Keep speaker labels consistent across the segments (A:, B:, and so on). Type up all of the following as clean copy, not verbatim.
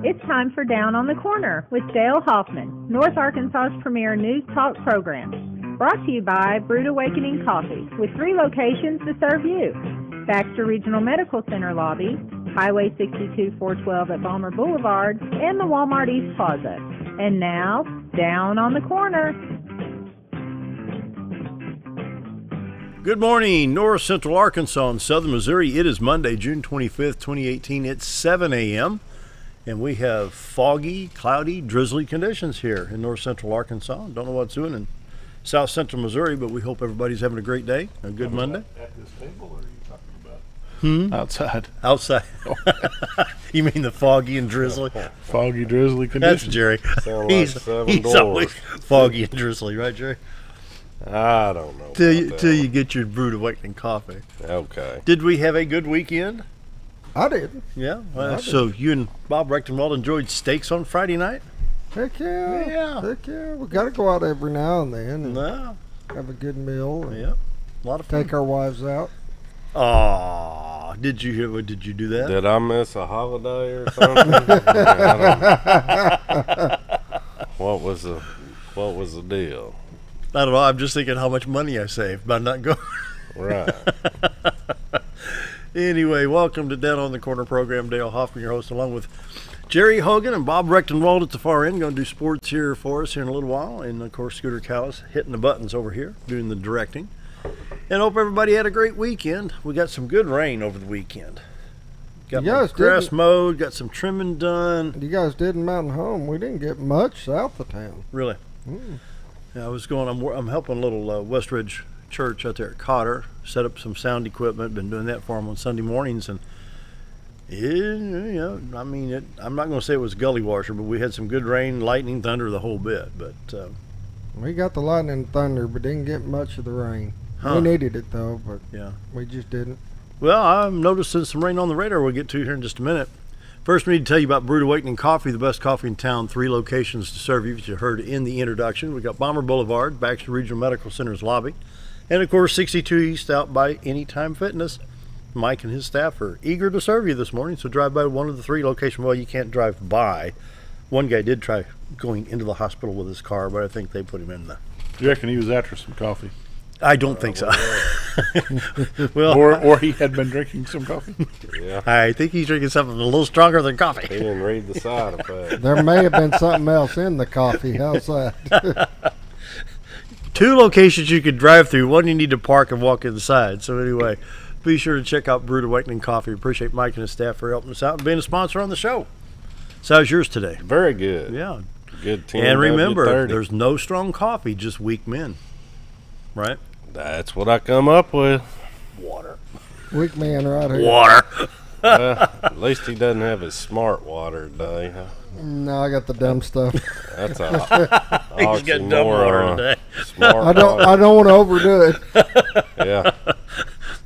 A: It's time for Down on the Corner with Dale Hoffman, North Arkansas's premier news talk program. Brought to you by Brewed Awakening Coffee, with 3 locations to serve you. Baxter Regional Medical Center lobby, Highway 62 412 at Balmer Boulevard, and the Walmart East Plaza. And now, Down on the Corner.
B: Good morning, North Central Arkansas and Southern Missouri. It is Monday, June 25th, 2018. It's 7 a.m. and we have foggy, cloudy, drizzly conditions here in North Central Arkansas. Don't know what it's doing in South Central Missouri, but we hope everybody's having a great day, a good Monday.
C: At this table, or are you talking about?
D: Outside.
B: Outside. You mean the foggy and drizzly?
D: Foggy, drizzly conditions.
B: That's Jerry.
C: Sound like seven
B: He's
C: doors.
B: always foggy and drizzly, right, Jerry?
C: I don't know.
B: Till you get your Brewed Awakening coffee.
C: Okay.
B: Did we have a good weekend?
E: I did.
B: Yeah.
E: I did.
B: So you and Bob Recktenwald enjoyed steaks on Friday night?
E: Heck yeah.
B: Yeah.
E: Heck yeah. We got to go out every now and then and
B: No.
E: have a good meal. And
B: Yep. A lot of fun.
E: take our wives out.
B: Aw, did you do that?
C: Did I miss a holiday or something? What was the deal?
B: I don't know. I'm just thinking how much money I saved by not going.
C: Right.
B: Anyway, welcome to Down on the Corner program. Dale Hoffman, your host, along with Jerry Hogan and Bob Recktenwald at the far end. Going to do sports here for us here in a little while. And, of course, Scooter Callis hitting the buttons over here, doing the directing. And hope everybody had a great weekend. We got some good rain over the weekend. Got
E: You
B: my
E: guys
B: grass
E: didn't-
B: mowed, got some trimming done.
E: You guys did in Mountain Home. We didn't get much south of town.
B: Really? Yeah, I'm helping a little Westridge church out there at Cotter, set up some sound equipment. Been doing that for them on Sunday mornings, and I'm not going to say it was gully washer, but we had some good rain, lightning, thunder, the whole bit. But
E: We got the lightning and thunder, but didn't get much of the rain.
B: Huh.
E: We needed it, though, but
B: yeah.
E: we just didn't.
B: Well, I'm noticing some rain on the radar. We'll get to here in just a minute. First, we need to tell you about Brewed Awakening Coffee, the best coffee in town. 3 locations to serve you, as you heard in the introduction. We got Balmer Boulevard, Baxter Regional Medical Center's lobby, and of course 62 East out by Anytime Fitness. Mike and his staff are eager to serve you this morning, so drive by one of the 3 locations. Well, you can't drive by. One guy did try going into the hospital with his car, but I think they put him in the...
D: Do you reckon he was after some coffee?
B: I don't think so. Well,
D: Or he had been drinking some coffee?
C: Yeah.
B: I think he's drinking something a little stronger than
C: He
B: coffee.
C: didn't read the side effect.
E: There may have been something else in the coffee. How's that?
B: 2 locations you could drive through. One you need to park and walk inside. So anyway, be sure to check out Brewed Awakening Coffee. Appreciate Mike and his staff for helping us out and being a sponsor on the show. So how's yours today?
C: Very good.
B: Yeah.
C: Good team.
B: And remember, there's no strong coffee, just weak men. Right?
C: That's what I come up with.
B: Water.
E: Weak man right here.
B: Water.
C: At least he doesn't have his smart water today. Huh?
E: No, I got the dumb stuff.
C: That's a
B: He's got dumb water today.
C: Smart
E: I don't want to overdo it.
C: Yeah.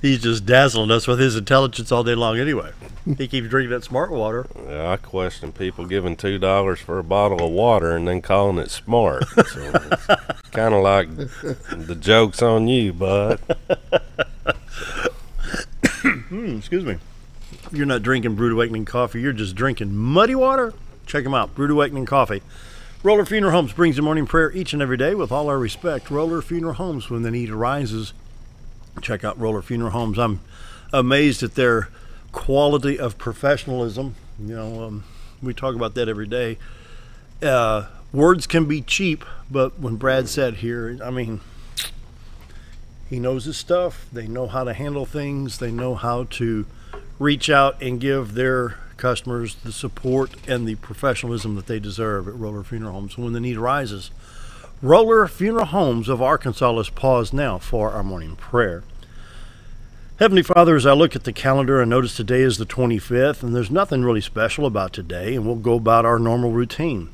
B: He's just dazzling us with his intelligence all day long anyway. He keeps drinking that smart water.
C: Yeah, I question people giving $2 for a bottle of water and then calling it smart. So it's kind of like the joke's on you, bud.
B: Excuse me. You're not drinking Brewed Awakening Coffee. You're just drinking muddy water. Check them out. Brewed Awakening Coffee. Roller Funeral Homes brings the morning prayer each and every day with all our respect. Roller Funeral Homes, when the need arises. Check out Roller Funeral Homes. I'm amazed at their quality of professionalism. We talk about that every day. Words can be cheap, but when Brad said here, I mean, he knows his stuff. They know how to handle things. They know how to reach out and give their customers the support and the professionalism that they deserve at Roller Funeral Homes when the need arises. Roller Funeral Homes of Arkansas. Let's pause now for our morning prayer. Heavenly Father, as I look at the calendar, I notice today is the 25th, and there's nothing really special about today, and we'll go about our normal routine.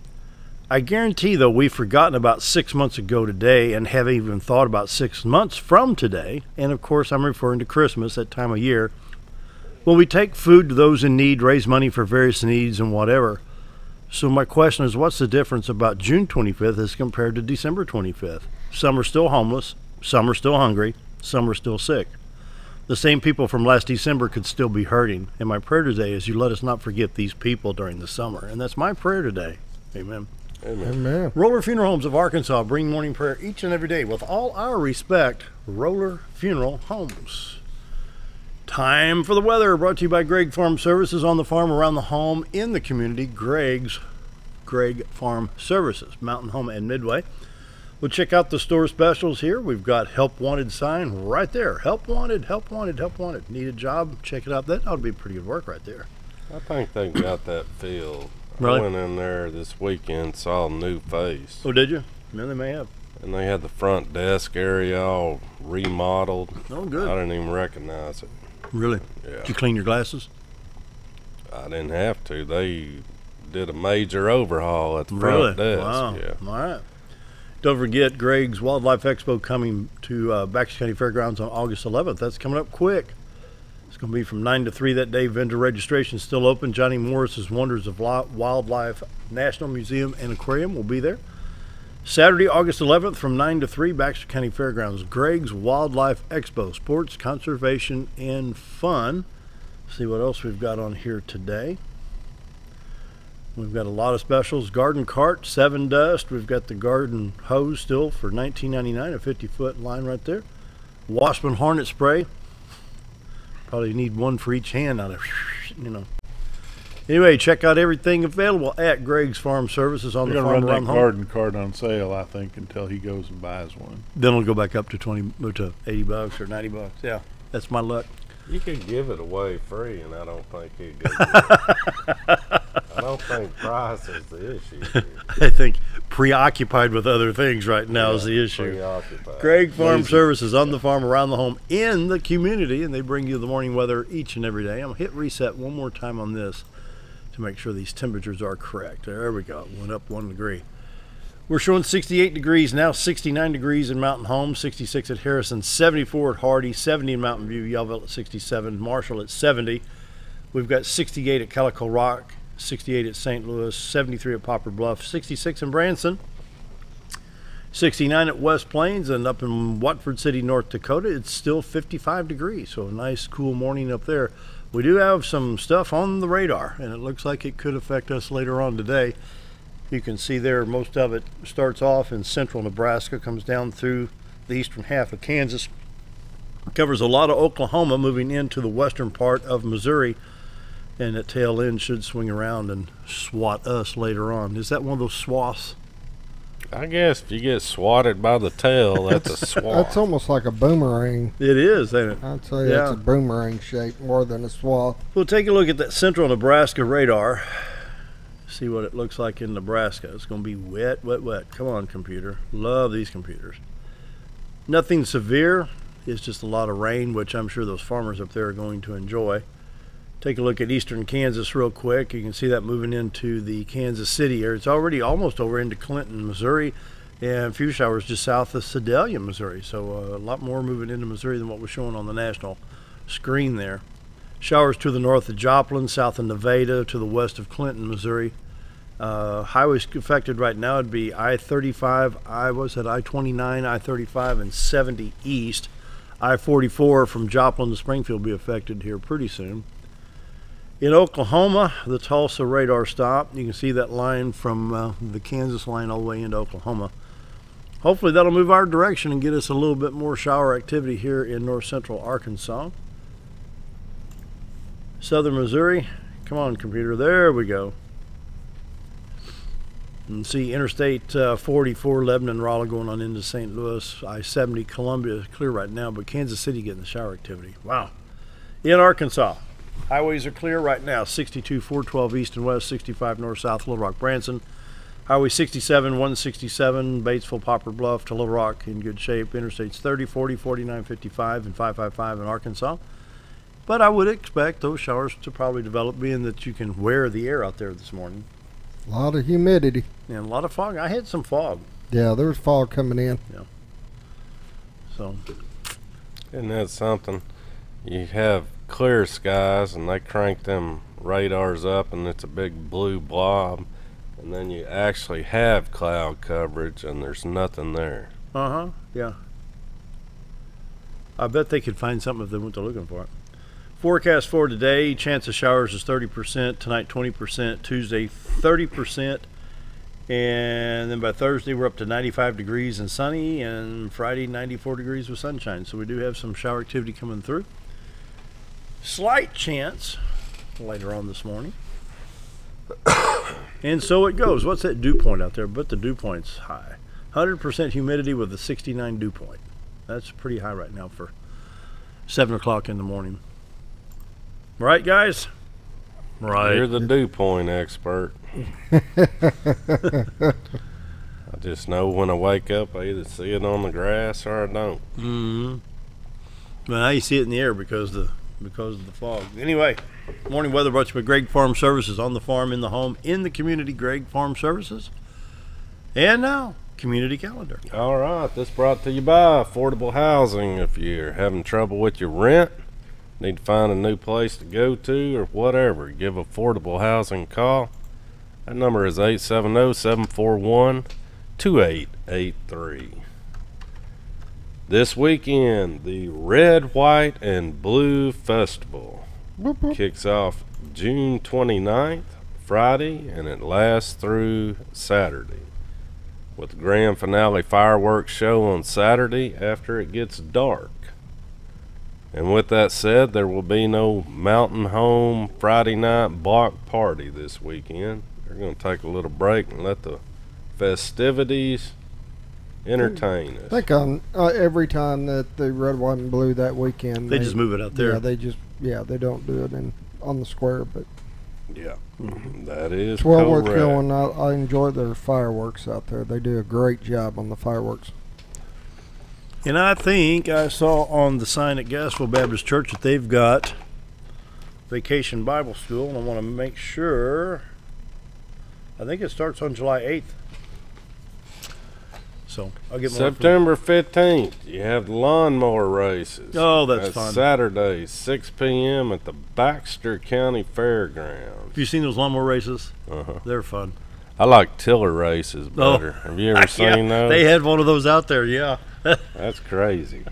B: I guarantee, though, we've forgotten about 6 months ago today and haven't even thought about 6 months from today, and of course I'm referring to Christmas, that time of year, when we take food to those in need, raise money for various needs and whatever. So my question is, what's the difference about June 25th as compared to December 25th? Some are still homeless, some are still hungry, some are still sick. The same people from last December could still be hurting. And my prayer today is you let us not forget these people during the summer. And that's my prayer today. Amen.
C: Amen.
E: Amen.
B: Roller Funeral Homes of Arkansas bring morning prayer each and every day. With all our respect, Roller Funeral Homes. Time for the weather, brought to you by Greg Farm Services, on the farm, around the home, in the community. Greg Farm Services, Mountain Home and Midway. We'll check out the store specials here. We've got Help Wanted sign right there. Help Wanted, Help Wanted, Help Wanted. Need a job? Check it out. That ought to be pretty good work right there.
C: I think they got that filled.
B: Really?
C: I went in there this weekend, saw a new face.
B: Oh, did you? Yeah, they may have.
C: And they had the front desk area all remodeled.
B: Oh, good.
C: I didn't even recognize it.
B: Really?
C: Yeah.
B: Did you clean your glasses?
C: I didn't have to. They did a major overhaul at the
B: Really?
C: front desk.
B: Wow.
C: Yeah.
B: All right. Don't forget Greg's Wildlife Expo coming to Baxter County Fairgrounds on August 11th. That's coming up quick. It's going to be from 9 to 3 that day. Vendor registration is still open. Johnny Morris's Wonders of Wildlife National Museum and Aquarium will be there. Saturday, August 11th from 9 to 3, Baxter County Fairgrounds. Greg's Wildlife Expo, sports, conservation, and fun. See what else we've got on here today. We've got a lot of specials. Garden cart, 7 dust. We've got the garden hose still for $19.99, a 50-foot line right there. Wasp and hornet spray. Probably need one for each hand on it, you know. Anyway, check out everything available at Greg's Farm Services on
D: They're
B: the
D: going to
B: farm
D: run that
B: around home.
D: garden cart on sale, I think, until he goes and buys one.
B: Then it'll go back up to to $80 or $90. Yeah, that's my luck.
C: You could give it away free, and I don't think he'd go. I don't think price is the issue here.
B: I think preoccupied with other things right now is the issue.
C: Preoccupied.
B: Greg Farm Services, on the farm, around the home, in the community, and they bring you the morning weather each and every day. I'm going to hit reset one more time on this to make sure these temperatures are correct. There we go. Went up 1 degree. We're showing 68 degrees now, 69 degrees in Mountain Home, 66 at Harrison, 74 at Hardy, 70 in Mountain View, Yellville at 67, Marshall at 70. We've got 68 at Calico Rock, 68 at St. Louis, 73 at Poplar Bluff, 66 in Branson, 69 at West Plains, and up in Watford City, North Dakota, it's still 55 degrees. So a nice cool morning up there. We do have some stuff on the radar, and it looks like it could affect us later on today. You can see there most of it starts off in central Nebraska, comes down through the eastern half of Kansas, covers a lot of Oklahoma, moving into the western part of Missouri, and at tail end should swing around and swat us later on. Is that one of those swaths?
C: I guess if you get swatted by the tail, that's a swat.
E: That's almost like a boomerang.
B: It is, ain't it?
E: I'd say
B: Yeah.
E: it's a boomerang shape more than a swath.
B: We'll take a look at that central Nebraska radar. See what it looks like in Nebraska. It's going to be wet, wet, wet. Come on, computer. Love these computers. Nothing severe. It's just a lot of rain, which I'm sure those farmers up there are going to enjoy. Take a look at eastern Kansas real quick. You can see that moving into the Kansas City area. It's already almost over into Clinton, Missouri, and a few showers just south of Sedalia, Missouri. So a lot more moving into Missouri than what was showing on the national screen there. Showers to the north of Joplin, south of Nevada, to the west of Clinton, Missouri. Highways affected right now would be I-35, I-29, I-35, and 70 east. I-44 from Joplin to Springfield will be affected here pretty soon. In Oklahoma, the Tulsa radar stop. You can see that line from the Kansas line all the way into Oklahoma. Hopefully that'll move our direction and get us a little bit more shower activity here in north central Arkansas. Southern Missouri. Come on, computer. There we go. And see Interstate 44, Lebanon, Raleigh going on into St. Louis. I-70, Columbia is clear right now, but Kansas City getting the shower activity. Wow. In Arkansas, highways are clear right now. 62, 412 east and west, 65 north, south, Little Rock, Branson. Highway 67, 167, Batesville, Poplar Bluff to Little Rock in good shape. Interstates 30, 40, 49, 55, and 555 in Arkansas. But I would expect those showers to probably develop, being that you can wear the air out there this morning.
E: A lot of humidity.
B: And a lot of fog. I had some fog.
E: Yeah, there's fog coming in.
B: So,
C: Isn't that something? You have clear skies, and they crank them radars up, and it's a big blue blob. And then you actually have cloud coverage, and there's nothing there.
B: yeah. I bet they could find something if they went to looking for it. Forecast for today, chance of showers is 30%, tonight 20%, Tuesday 30%, and then by Thursday we're up to 95 degrees and sunny, and Friday 94 degrees with sunshine. So we do have some shower activity coming through. Slight chance later on this morning. And so it goes. What's that dew point out there? But the dew point's high. 100% humidity with a 69 dew point. That's pretty high right now for 7 o'clock in the morning. Right, guys? Right.
C: You're the dew point expert. I just know when I wake up, I either see it on the grass or I don't.
B: Mm-hmm. Well, now you see it in the air because of the fog. Anyway, morning weather brought to you by Gregg Farm Services, on the farm, in the home, in the community. Gregg Farm Services. And now, community calendar.
C: All right, this brought to you by Affordable Housing. If you're having trouble with your rent, need to find a new place to go to or whatever, give Affordable Housing a call. That number is 870-741-2883. This weekend, the Red, White, and Blue Festival kicks off June 29th, Friday, and it lasts through Saturday, with the grand finale fireworks show on Saturday after it gets dark. And with that said, there will be no Mountain Home Friday night block party this weekend. They're going to take a little break and let the festivities entertain us.
E: I think every time that the Red, White, and Blue that weekend,
B: they just move it out there.
E: Yeah, they don't do it on the square, but
C: yeah, that is
E: it's well worth
C: correct.
E: going. I enjoy their fireworks out there. They do a great job on the fireworks.
B: And I think I saw on the sign at Gassville Baptist Church that they've got Vacation Bible School, and I want to make sure. I think it starts on July 8th. So I'll get more.
C: September 15th, you have the lawnmower races.
B: Oh, that's fun.
C: Saturday, 6 p.m. at the Baxter County Fairgrounds.
B: Have you seen those lawnmower races?
C: Uh-huh.
B: They're fun.
C: I like tiller races better. Have you ever seen those?
B: They had one of those out there, yeah.
C: That's crazy.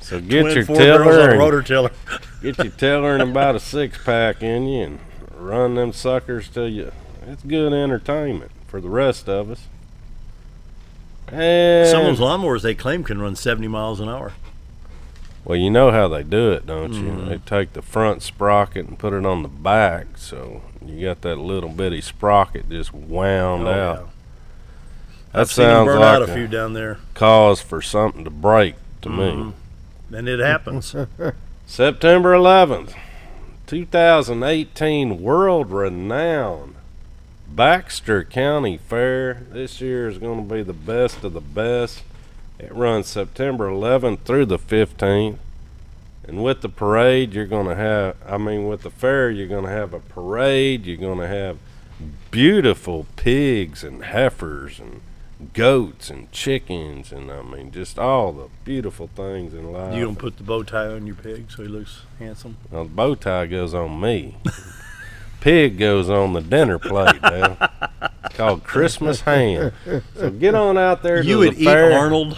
C: So get
B: Twin
C: your
B: four barrels on
C: tiller,
B: a rotor tiller.
C: get your tiller and about a 6-pack in you, and run them suckers till you. It's good entertainment for the rest of us. And
B: Some of those lawnmowers they claim can run 70 miles an hour.
C: well, you know how they do it, don't you?
B: Mhm.
C: They take the front sprocket and put it on the back, so you got that little bitty sprocket just wound out.
B: Yeah.
C: That
B: I've seen them
C: sounds
B: burn
C: like
B: out a few down there.
C: cause for something to break to me.
B: And it happens.
C: September 11th, 2018 world-renowned Baxter County Fair. This year is going to be the best of the best. It runs September 11th through the 15th. And with the parade, you're going to have, with the fair, you're going to have a parade. You're going to have beautiful pigs and heifers and goats and chickens and just all the beautiful things in life.
B: You don't put the bow tie on your pig so he looks handsome?
C: Well, the bow tie goes on me. Pig goes on the dinner plate now. It's called Christmas ham. So get on out there to
B: You
C: the
B: would eat
C: fair.
B: Arnold?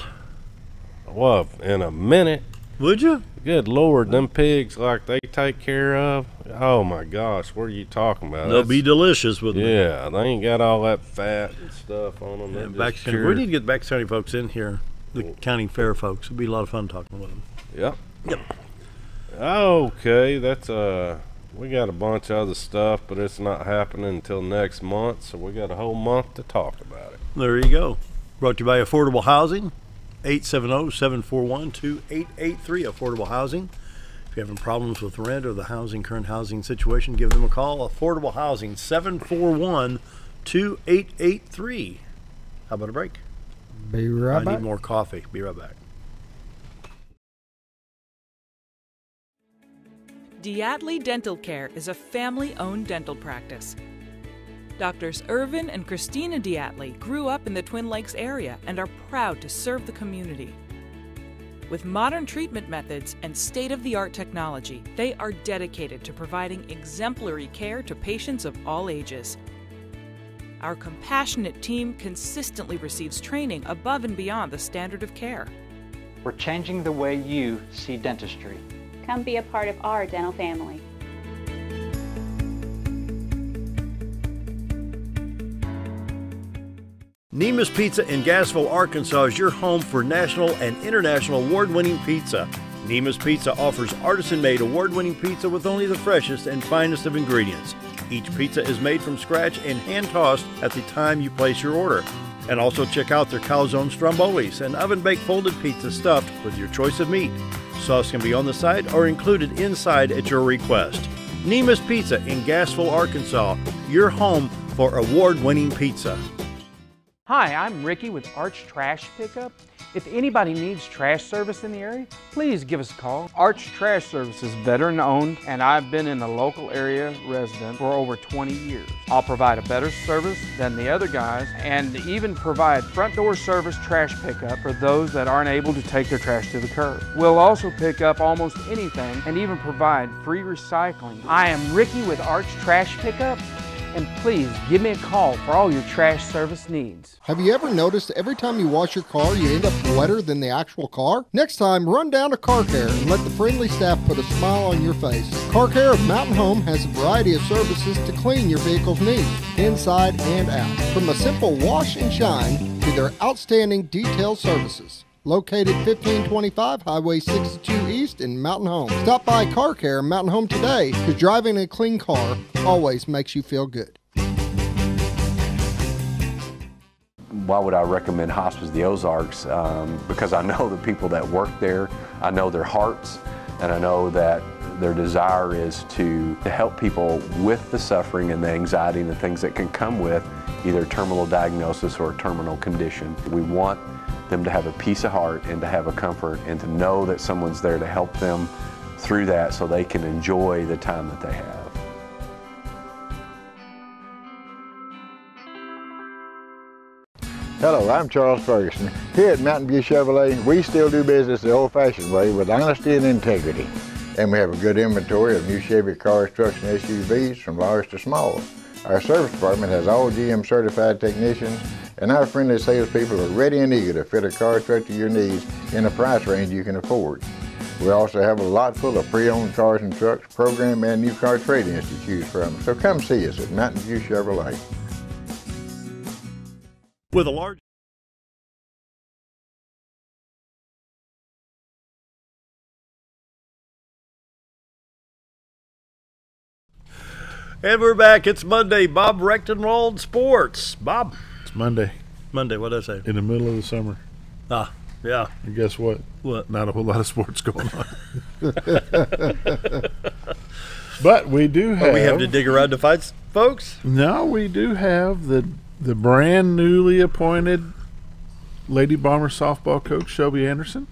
C: Well, in a minute.
B: Would you?
C: Good Lord, them pigs like they take care of. Oh my gosh, what are you talking about?
B: They'll be delicious with them.
C: Yeah, they ain't got all that fat and stuff on them.
B: Yeah,
C: They're
B: Baxter
C: just
B: County.
C: pure-
B: We need to get the Baxter County folks in here, the county fair folks. It'd be a lot of fun talking with them.
C: Yep.
B: Yep.
C: Okay, that's we got a bunch of other stuff, but it's not happening until next month, so we got a whole month to talk about it.
B: There you go. Brought to you by Affordable Housing, 870-741-2883, Affordable Housing. If you're having problems with rent or the current housing situation, give them a call. Affordable Housing, 741-2883. How about a break?
E: Be right
B: I
E: back.
B: need more coffee. Be right back.
F: Diatley Dental Care is a family-owned dental practice. Doctors Irvin and Christina Diatley grew up in the Twin Lakes area and are proud to serve the community. With modern treatment methods and state-of-the-art technology, they are dedicated to providing exemplary care to patients of all ages. Our compassionate team consistently receives training above and beyond the standard of care.
G: We're changing the way you see dentistry.
H: Come be a part of our dental family.
B: Nemus Pizza in Gassville, Arkansas is your home for national and international award-winning pizza. Nemus Pizza offers artisan-made award-winning pizza with only the freshest and finest of ingredients. Each pizza is made from scratch and hand-tossed at the time you place your order. And also check out their calzone strombolis, an oven-baked folded pizza stuffed with your choice of meat. Sauce can be on the side or included inside at your request. Nemus Pizza in Gassville, Arkansas, your home for award-winning pizza.
I: Hi, I'm Ricky with Arch Trash Pickup. If anybody needs trash service in the area, please give us a call. Arch Trash Service is veteran owned, and I've been in the local area resident for over 20 years. I'll provide a better service than the other guys and even provide front door service trash pickup for those that aren't able to take their trash to the curb. We'll also pick up almost anything and even provide free recycling. I am Ricky with Arch Trash Pickup, and please give me a call for all your trash service needs.
E: Have you ever noticed every time you wash your car, you end up wetter than the actual car? Next time, run down to Car Care and let the friendly staff put a smile on your face. Car Care of Mountain Home has a variety of services to clean your vehicle's needs, inside and out. From a simple wash and shine to their outstanding detail services. Located 1525 Highway 62 East in Mountain Home. Stop by Car Care Mountain Home today, because driving a clean car always makes you feel good.
J: Why would I recommend Hospice of the Ozarks? Because I know the people that work there, I know their hearts, and I know that their desire is to help people with the suffering and the anxiety and the things that can come with either terminal diagnosis or a terminal condition. We want them to have a peace of heart and to have a comfort and to know that someone's there to help them through that so they can enjoy the time that they have.
K: Hello, I'm Charles Ferguson. Here at Mountain View Chevrolet, we still do business the old-fashioned way with honesty and integrity. And we have a good inventory of new Chevy cars, trucks, and SUVs from large to small. Our service department has all GM certified technicians, and our friendly salespeople are ready and eager to fit a car truck to your needs in a price range you can afford. We also have a lot full of pre-owned cars and trucks, program and new car trade-ins to choose from. So come see us at Mountain View Chevrolet.
B: With a large And we're back. It's Monday. Bob Recktenwald Sports. Bob.
D: It's Monday.
B: Monday, what did I say?
D: In the middle of the summer.
B: Ah, yeah.
D: And guess what?
B: What?
D: Not a whole lot of sports going on. But we do have.
B: We have to dig around to find folks?
D: No, we do have the brand newly appointed Lady Bomber softball coach, Shelby Anderson,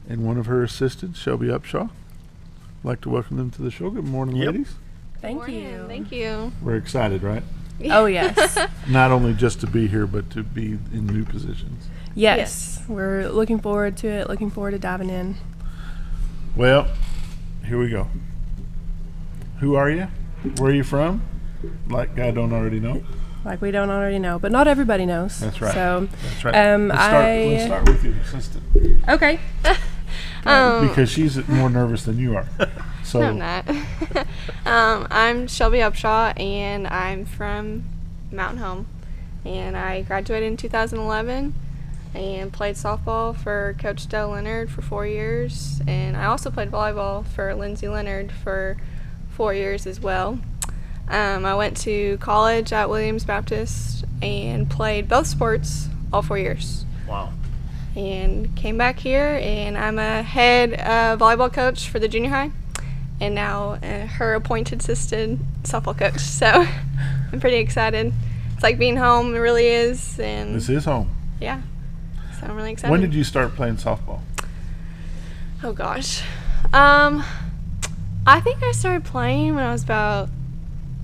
D: and one of her assistants, Shelby Upshaw. I'd like to welcome them to the show. Good morning, ladies.
L: Thank you. Thank you.
D: We're excited, right?
L: Oh, yes.
D: Not only just to be here, but to be in new positions.
L: Yes. We're looking forward to it, looking forward to diving in.
D: Well, here we go. Who are you? Where are you from? Like I don't already know.
L: Like we don't already know, but not everybody knows.
D: That's right.
L: So,
D: that's right. Let's start with your assistant.
L: Okay.
D: Because she's more nervous than you are. So
M: no, I'm not. I'm Shelby Upshaw, and I'm from Mountain Home. And I graduated in 2011 and played softball for Coach Dell Leonard for 4 years. And I also played volleyball for Lindsay Leonard for 4 years as well. I went to college at Williams Baptist and played both sports all 4 years.
B: Wow.
M: And came back here, and I'm a head volleyball coach for the junior high, and now her appointed assistant softball coach. So I'm pretty excited. It's like being home, it really is. And
D: this is home.
M: Yeah. So I'm really excited.
D: When did you start playing softball?
M: Oh gosh. I think I started playing when I was about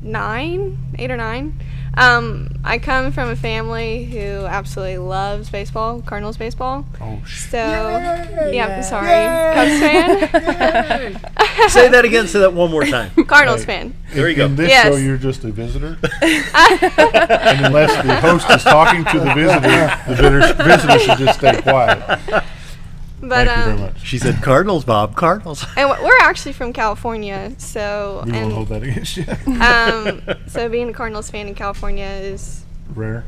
M: 8 or 9. I come from a family who absolutely loves baseball, Cardinals baseball.
D: Oh,
M: so yeah, I'm sorry, Cubs fan.
B: Say that again. Say that one more time.
M: Cardinals fan.
B: There you go.
D: In this show, you're just a visitor. And unless the host is talking to the visitor should just stay quiet.
M: But,
D: Thank you very much.
B: She said Cardinals, Bob, Cardinals.
M: And we're actually from California, so.
D: We won't hold that against you.
M: So being a Cardinals fan in California is
D: rare.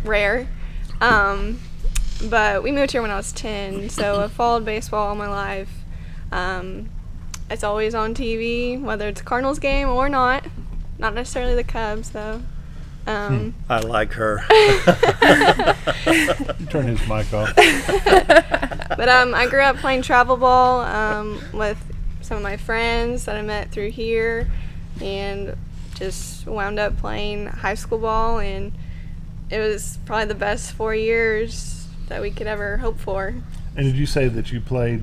M: But we moved here when I was 10, so I've followed baseball all my life. It's always on TV, whether it's a Cardinals game or not. Not necessarily the Cubs, though.
B: I like her.
D: Turn his mic off.
M: But I grew up playing travel ball with some of my friends that I met through here, and just wound up playing high school ball, and it was probably the best 4 years that we could ever hope for.
D: And did you say that you played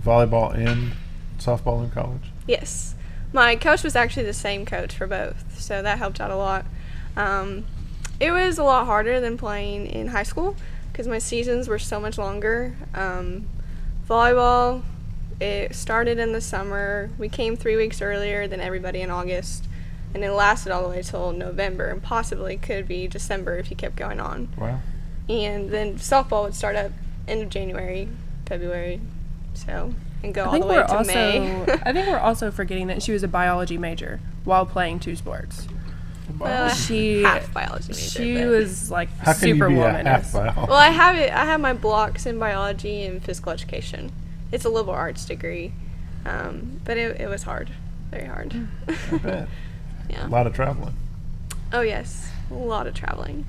D: volleyball and softball in college?
M: Yes. My coach was actually the same coach for both, so that helped out a lot. It was a lot harder than playing in high school because my seasons were so much longer. Volleyball, it started in the summer. We came 3 weeks earlier than everybody in August, and it lasted all the way till November, and possibly could be December if you kept going on.
D: Wow.
M: And then softball would start up end of January, February, and go all the way to May.
L: I think we're also forgetting that she was a biology major while playing 2 sports.
M: Well,
L: She
M: half biology major.
L: She was like
D: How can you be a
L: superwoman.
D: half biology?
M: Well, I have my blocks in biology and physical education. It's a liberal arts degree, but it was hard, very hard.
D: I bet.
M: Yeah.
D: A lot of traveling.
M: Oh yes, a lot of traveling.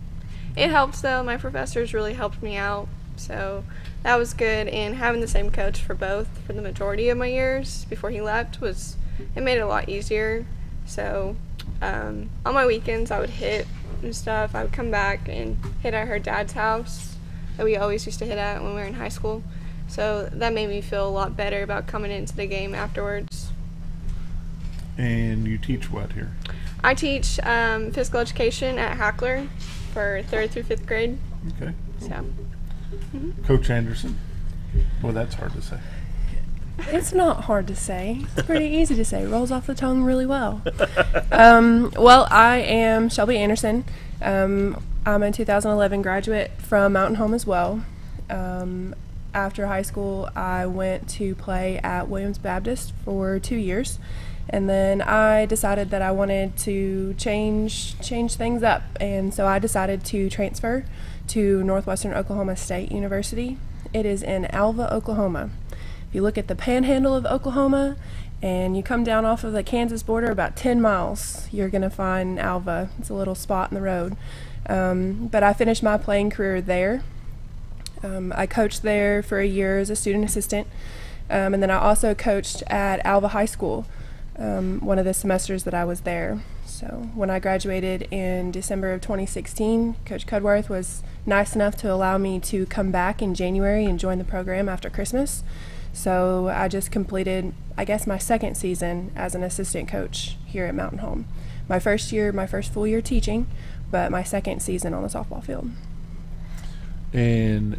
M: It helps though. My professors really helped me out, so that was good. And having the same coach for both for the majority of my years before he left it made it a lot easier. So on my weekends I would hit and stuff. I would come back and hit at her dad's house that we always used to hit at when we were in high school. So that made me feel a lot better about coming into the game afterwards.
D: And you teach what here?
M: I teach physical education at Hackler for 3rd through 5th grade.
D: Okay.
M: So.
D: Coach Anderson. Well, that's hard to say.
L: It's not hard to say. It's pretty easy to say. Rolls off the tongue really well. Well, I am Shelby Anderson. I'm a 2011 graduate from Mountain Home as well. After high school, I went to play at Williams Baptist for 2 years. And then I decided that I wanted to change things up. And so I decided to transfer to Northwestern Oklahoma State University. It is in Alva, Oklahoma. If you look at the panhandle of Oklahoma and you come down off of the Kansas border about 10 miles, you're going to find Alva. It's a little spot in the road. But I finished my playing career there. I coached there for a year as a student assistant. And then I also coached at Alva High School one of the semesters that I was there. So when I graduated in December of 2016, Coach Cudworth was nice enough to allow me to come back in January and join the program after Christmas. So I just completed, I guess, my second season as an assistant coach here at Mountain Home. My first full year teaching, but my second season on the softball field.
D: And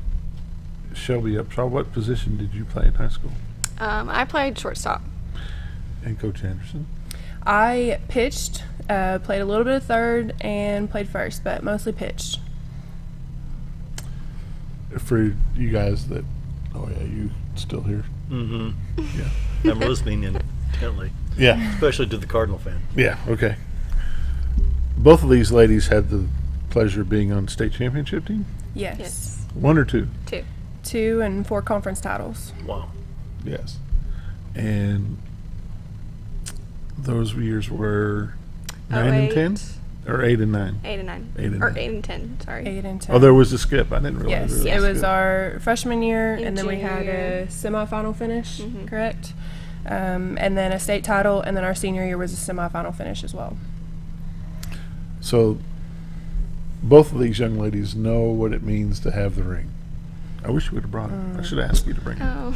D: Shelby Upshaw, what position did you play in high school?
M: I played shortstop.
D: And Coach Anderson?
L: I pitched, played a little bit of third, and played first, but mostly pitched.
D: For you guys that, you still here?
B: Mm-hmm.
D: Yeah.
B: I'm listening intently.
D: Yeah.
B: Especially to the Cardinal fan.
D: Yeah, okay. Both of these ladies had the pleasure of being on state championship team?
L: Yes.
D: 1 or 2?
M: 2.
L: 2 and 4 conference titles.
B: Wow.
D: Yes. And those years were 9 and 10? Or 8 and 9?
M: 8 and 9.
D: 8 and
M: or
D: 9.
M: 8 and 10, sorry.
L: 8 and 10.
D: Oh, there was a skip. I didn't realize.
L: Yes, it was our freshman year,
M: And
L: and then we had
M: junior
L: a semifinal finish,
M: Mhm.
L: correct? And then a state title, and then our senior year was a semifinal finish as well.
D: So both of these young ladies know what it means to have the ring. I wish you would have brought it. I should ask you to bring it.
M: Oh.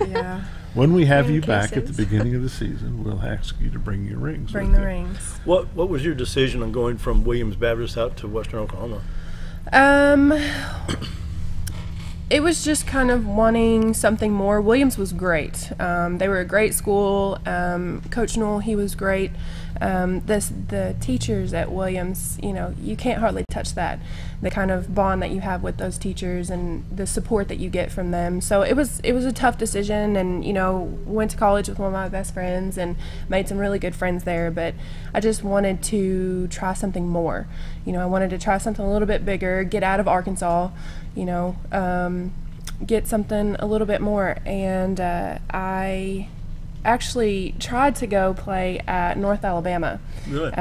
L: Yeah.
D: When we have
M: Ring
D: you back at the
M: cases.
D: beginning of the season, we'll ask you to bring your rings.
L: Bring
D: with
L: the
D: you.
L: rings.
B: What was your decision on going from Williams Baptist out to Western Oklahoma?
L: It was just kind of wanting something more. Williams was great. They were a great school. Coach Newell, he was great. The teachers at Williams, you can't hardly touch that. The kind of bond that you have with those teachers and the support that you get from them. So it was a tough decision, and went to college with one of my best friends and made some really good friends there. But I just wanted to try something more. I wanted to try something a little bit bigger, get out of Arkansas, get something a little bit more. And I actually tried to go play at North Alabama
B: Really?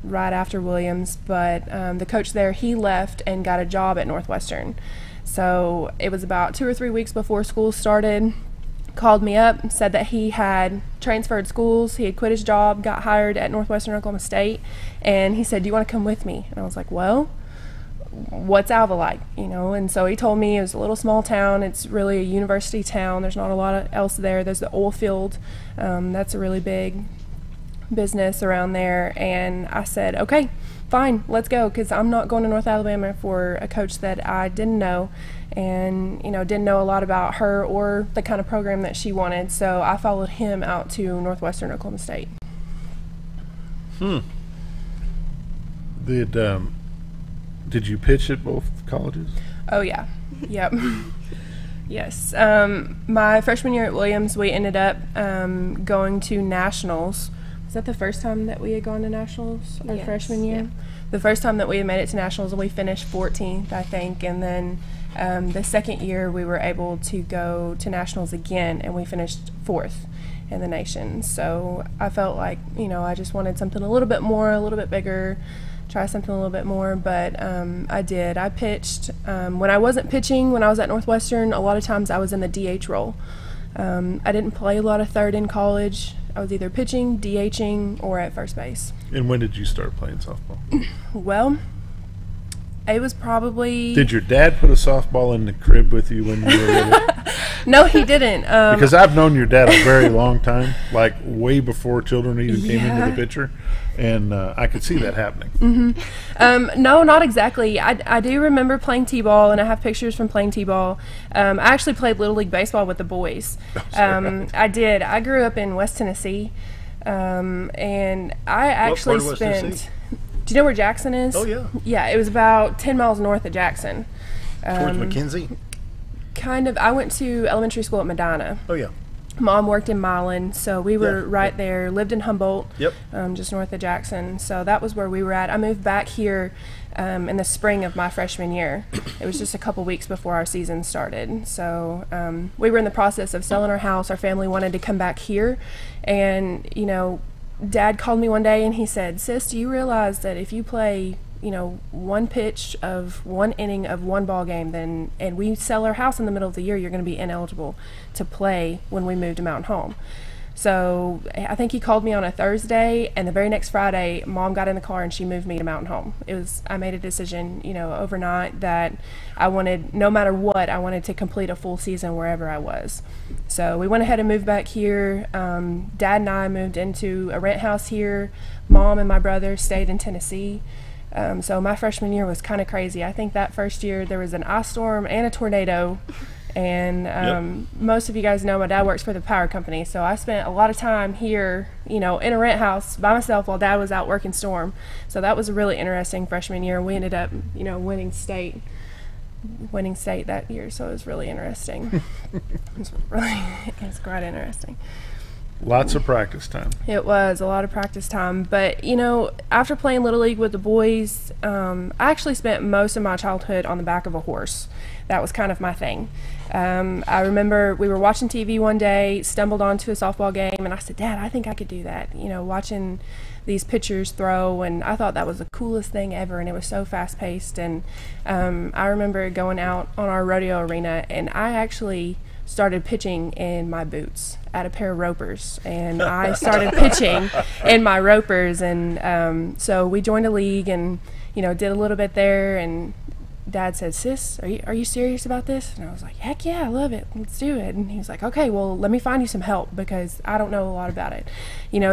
L: right after Williams, but the coach there, he left and got a job at Northwestern. So it was about 2 or 3 weeks before school started, called me up, said that he had transferred schools, he had quit his job, got hired at Northwestern Oklahoma State, and he said, "Do you want to come with me?" And I was like, "Well, what's Alva like?" And so he told me it was a little small town. It's really a university town. There's not a lot else there. There's the oil field. That's a really big business around there. And I said, okay, fine, let's go, because I'm not going to North Alabama for a coach that I didn't know and, didn't know a lot about her or the kind of program that she wanted. So I followed him out to Northwestern Oklahoma State.
D: Did you pitch at both colleges?
L: Oh, yeah. Yep. Yes. My freshman year at Williams, we ended up going to nationals. Was that the first time that we had gone to nationals our freshman year? Yeah. The first time that we had made it to nationals, and we finished 14th, I think. And then the second year, we were able to go to nationals again, and we finished 4th in the nation. So I felt like, I just wanted something a little bit more, a little bit bigger, try something a little bit more, but I did. I pitched. When I wasn't pitching, when I was at Northwestern, a lot of times I was in the DH role. I didn't play a lot of third in college. I was either pitching, DHing, or at first base.
D: And when did you start playing softball?
L: Well, it was probably...
D: Did your dad put a softball in the crib with you when you were little?
L: No, he didn't.
D: Because I've known your dad a very long time, like way before children even came into the picture, and I could see that happening.
L: Mm-hmm. No, not exactly. I do remember playing t-ball, and I have pictures from playing t-ball. I actually played Little League Baseball with the boys. I did. I grew up in West Tennessee, and I actually
B: what part of West Tennessee?
L: Do you know where Jackson is?
B: Oh, yeah.
L: Yeah, it was about 10 miles north of Jackson.
B: Towards McKenzie?
L: Kind of. I went to elementary school at Medina.
B: Oh, yeah.
L: Mom worked in Milan, so we were right there. Lived in Humboldt, just north of Jackson. So that was where we were at. I moved back here in the spring of my freshman year. It was just a couple weeks before our season started. So we were in the process of selling our house. Our family wanted to come back here, and Dad called me one day and he said, "Sis, do you realize that if you play, one pitch of one inning of one ball game, and we sell our house in the middle of the year, you're going to be ineligible to play when we move to Mountain Home." So I think he called me on a Thursday, and the very next Friday, Mom got in the car and she moved me to Mountain Home. I made a decision, overnight that I wanted, no matter what, I wanted to complete a full season wherever I was. So we went ahead and moved back here. Dad and I moved into a rent house here. Mom and my brother stayed in Tennessee. So my freshman year was kind of crazy. I think that first year there was an ice storm and a tornado. And most of you guys know my dad works for the power company, so I spent a lot of time here, in a rent house by myself while Dad was out working storm. So that was a really interesting freshman year. We ended up, winning state that year, so it was really interesting. It was quite interesting.
D: Lots of practice time.
L: It was a lot of practice time, but after playing Little League with the boys, I actually spent most of my childhood on the back of a horse. That was kind of my thing. I remember we were watching TV one day, stumbled onto a softball game, and I said, "Dad, I think I could do that." Watching these pitchers throw, and I thought that was the coolest thing ever, and it was so fast-paced. And I remember going out on our rodeo arena, and I actually started pitching in my boots. I had a pair of ropers, and I started pitching in my ropers. And so we joined a league and, did a little bit there. And Dad said, "Sis, are you serious about this?" And I was like, "Heck yeah, I love it. Let's do it." And he was like, "Okay, well, let me find you some help because I don't know a lot about it."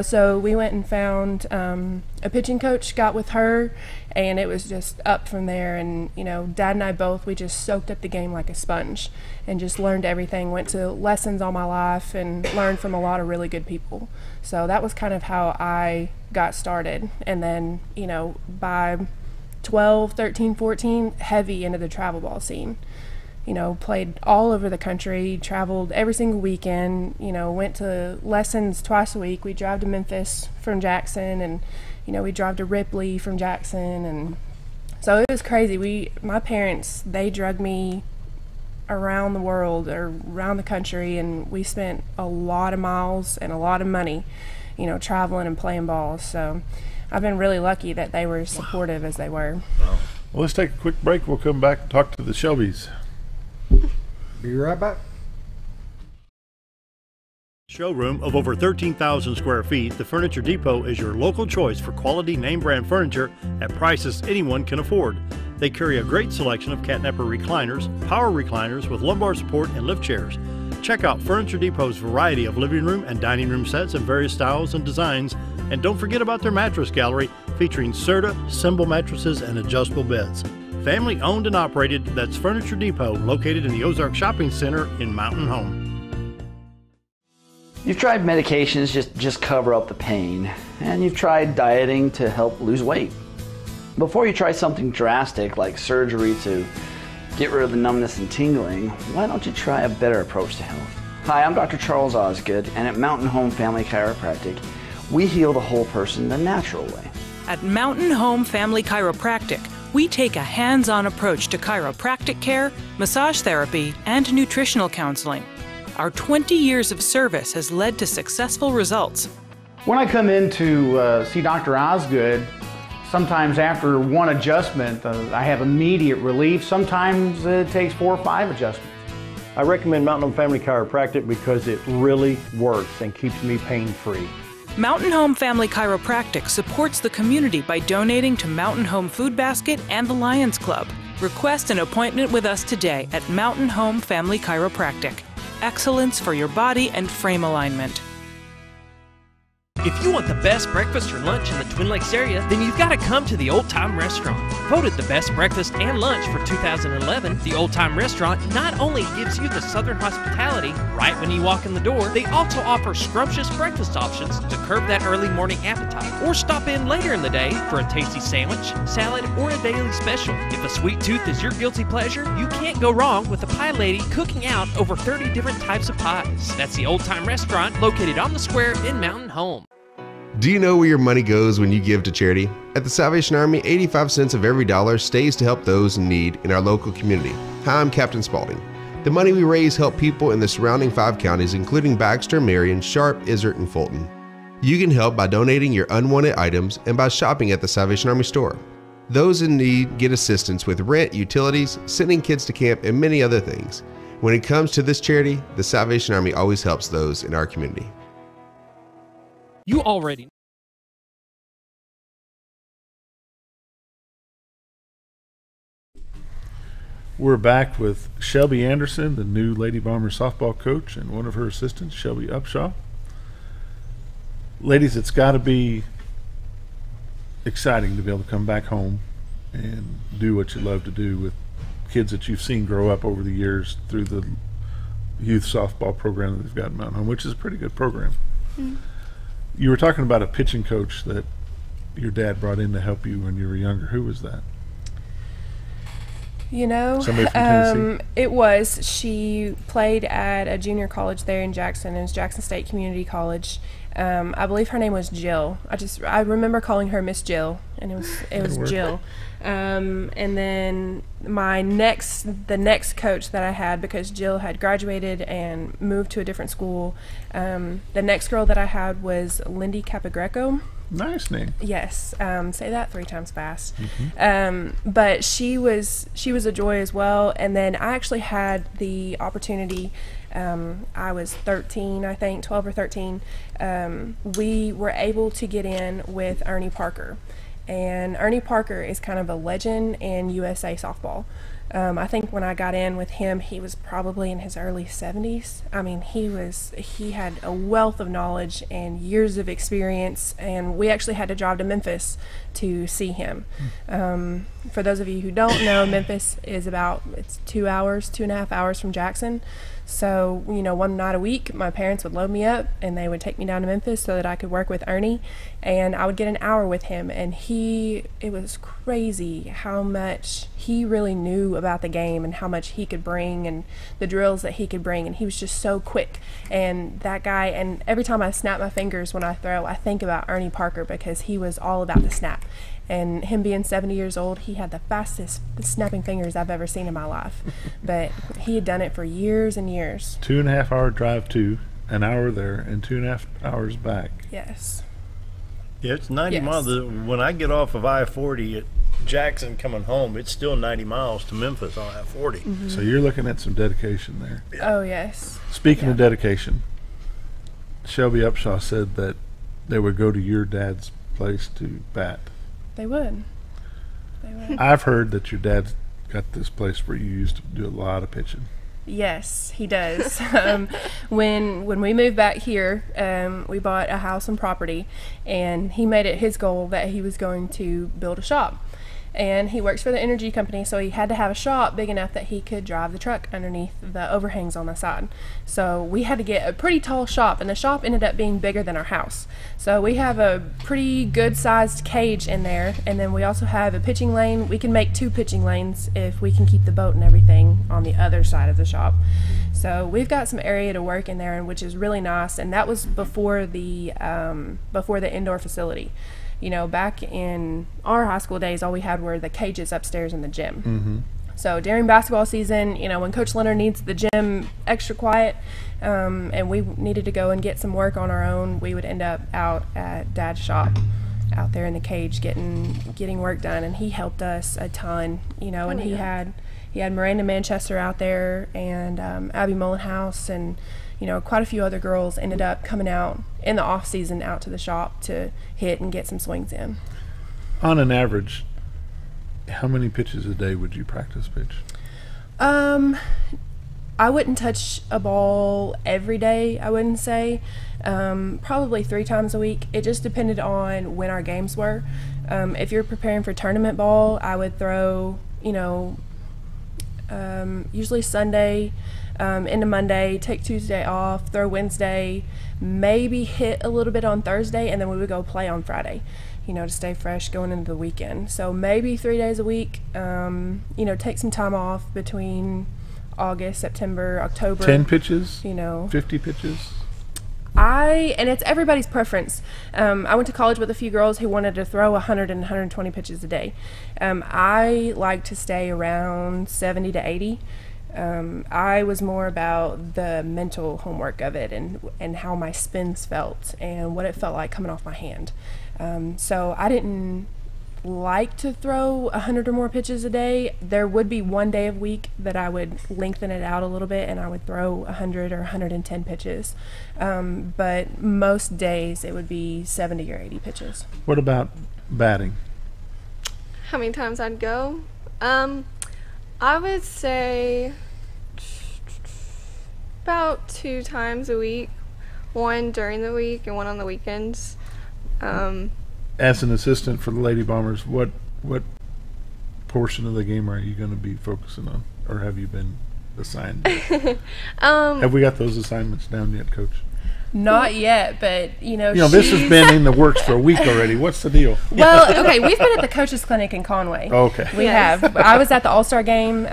L: So we went and found a pitching coach, got with her, and it was just up from there. And, Dad and I both, we just soaked up the game like a sponge and just learned everything, went to lessons all my life and learned from a lot of really good people. So that was kind of how I got started. And then, by 12, 13, 14, heavy into the travel ball scene. Played all over the country, traveled every single weekend, went to lessons twice a week. We drive to Memphis from Jackson, and, we drive to Ripley from Jackson. And so it was crazy. My parents, they drug me around the world or around the country, and we spent a lot of miles and a lot of money, traveling and playing ball. So I've been really lucky that they were supportive as they were.
D: Well, let's take a quick break. We'll come back and talk to the Shelbys.
E: Be right back.
B: Showroom of over 13,000 square feet, the Furniture Depot is your local choice for quality name brand furniture at prices anyone can afford. They carry a great selection of catnapper recliners, power recliners with lumbar support, and lift chairs. Check out Furniture Depot's variety of living room and dining room sets in various styles and designs. And don't forget about their mattress gallery featuring Serta, Symbol mattresses, and adjustable beds. Family owned and operated, that's Furniture Depot, located in the Ozark Shopping Center in Mountain Home.
N: You've tried medications just cover up the pain, and you've tried dieting to help lose weight. Before you try something drastic like surgery to get rid of the numbness and tingling, why don't you try a better approach to health? Hi, I'm Dr. Charles Osgood, and at Mountain Home Family Chiropractic, we heal the whole person the natural way.
F: At Mountain Home Family Chiropractic, we take a hands-on approach to chiropractic care, massage therapy, and nutritional counseling. Our 20 years of service has led to successful results.
I: When I come in to see Dr. Osgood, sometimes after one adjustment, I have immediate relief. Sometimes it takes 4 or 5 adjustments.
B: I recommend Mountain Home Family Chiropractic because it really works and keeps me pain-free.
F: Mountain Home Family Chiropractic supports the community by donating to Mountain Home Food Basket and the Lions Club. Request an appointment with us today at Mountain Home Family Chiropractic. Excellence for your body and frame alignment.
O: If you want the best breakfast or lunch in the Twin Lakes area, then you've got to come to the Old Time Restaurant. Voted the best breakfast and lunch for 2011, the Old Time Restaurant not only gives you the Southern hospitality right when you walk in the door, they also offer scrumptious breakfast options to curb that early morning appetite. Or stop in later in the day for a tasty sandwich, salad, or a daily special. If a sweet tooth is your guilty pleasure, you can't go wrong with the Pie Lady cooking out over 30 different types of pies. That's the Old Time Restaurant located on the square in Mountain Home.
P: Do you know where your money goes when you give to charity? At the Salvation Army, 85 cents of every dollar stays to help those in need in our local community. Hi, I'm Captain Spaulding. The money we raise help people in the surrounding 5 counties, including Baxter, Marion, Sharp, Izzard, and Fulton. You can help by donating your unwanted items and by shopping at the Salvation Army store. Those in need get assistance with rent, utilities, sending kids to camp, and many other things. When it comes to this charity, the Salvation Army always helps those in our community.
O: You already
D: We're back with Shelby Anderson, the new Lady Bomber softball coach, and one of her assistants, Shelby Upshaw. Ladies, it's got to be exciting to be able to come back home and do what you love to do with kids that you've seen grow up over the years through the youth softball program that they've got in Mountain Home, which is a pretty good program. Mm-hmm. You were talking about a pitching coach that your dad brought in to help you when you were younger. Who was that?
L: Somebody from Tennessee? It was. She played at a junior college there in Jackson. It was Jackson State Community College. I believe her name was Jill. I remember calling her Miss Jill, and it was Jill. And then the next coach that I had, because Jill had graduated and moved to a different school, the next girl that I had was Lindy Capagreco.
D: Nice name.
L: Yes. Say that 3 times fast. Mm-hmm. But she was a joy as well. And then I actually had the opportunity, I was 13, I think, 12 or 13. We were able to get in with Ernie Parker. And Ernie Parker is kind of a legend in USA softball. I think when I got in with him, he was probably in his early 70s. I mean, he had a wealth of knowledge and years of experience, and we actually had to drive to Memphis to see him. For those of you who don't know, Memphis is it's 2.5 hours from Jackson. So, one night a week, my parents would load me up and they would take me down to Memphis so that I could work with Ernie, and I would get an hour with him. And it was crazy how much he really knew about the game and how much he could bring and the drills that he could bring. And he was just so quick. And that guy, and every time I snap my fingers when I throw, I think about Ernie Parker, because he was all about the snap. And him being 70 years old, he had the fastest snapping fingers I've ever seen in my life. But he had done it for years and years.
D: 2.5 hour drive to, an hour there, and 2.5 hours back.
L: Yes.
B: Yeah, it's 90 miles. When I get off of I-40 at Jackson coming home, it's still 90 miles to Memphis on I-40.
L: Mm-hmm.
D: So you're looking at some dedication there.
L: Oh, yes.
D: Speaking of dedication, Shelby Upshaw said that they would go to your dad's place to bat.
L: They would.
D: I've heard that your dad's got this place where you used to do a lot of pitching.
L: Yes, he does. When we moved back here, we bought a house and property, and he made it his goal that he was going to build a shop. And he works for the energy company, so he had to have a shop big enough that he could drive the truck underneath the overhangs on the side. So we had to get a pretty tall shop, and the shop ended up being bigger than our house. So we have a pretty good sized cage in there, and then we also have a pitching lane. We can make 2 pitching lanes if we can keep the boat and everything on the other side of the shop. So we've got some area to work in there, which is really nice, and that was before the indoor facility. Back in our high school days, all we had were the cages upstairs in the gym.
D: Mm-hmm.
L: So during basketball season, when Coach Leonard needs the gym extra quiet, and we needed to go and get some work on our own, we would end up out at Dad's shop, out there in the cage, getting work done. And he helped us a ton, and he had Miranda Manchester out there, and Abby Mullenhouse, and quite a few other girls ended up coming out in the off season out to the shop to hit and get some swings in.
D: On an average, how many pitches a day would you practice pitch?
L: I wouldn't touch a ball every day, I wouldn't say. Probably 3 times a week. It just depended on when our games were. If you're preparing for tournament ball, I would throw, usually Sunday into Monday, take Tuesday off, throw Wednesday, maybe hit a little bit on Thursday, and then we would go play on Friday, to stay fresh going into the weekend. So maybe 3 days a week, take some time off between August, September, October.
D: 10 pitches? 50 pitches?
L: And it's everybody's preference. I went to college with a few girls who wanted to throw 100 and 120 pitches a day. I like to stay around 70 to 80. I was more about the mental homework of it and how my spins felt and what it felt like coming off my hand. So I didn't like to throw 100 or more pitches a day. There would be one day a week that I would lengthen it out a little bit and I would throw 100 or 110 pitches. But most days it would be 70 or 80 pitches.
D: What about batting?
M: How many times I'd go? I would say about 2 times a week, one during the week and one on the weekends.
D: As an assistant for the Lady Bombers, what portion of the game are you going to be focusing on, or have you been assigned? Have we got those assignments down yet, Coach?
L: Not yet, but
D: this has been in the works for a week already. What's the deal?
L: Well, okay, we've been at the coaches clinic in Conway.
D: Okay,
L: we have. I was at the All-Star game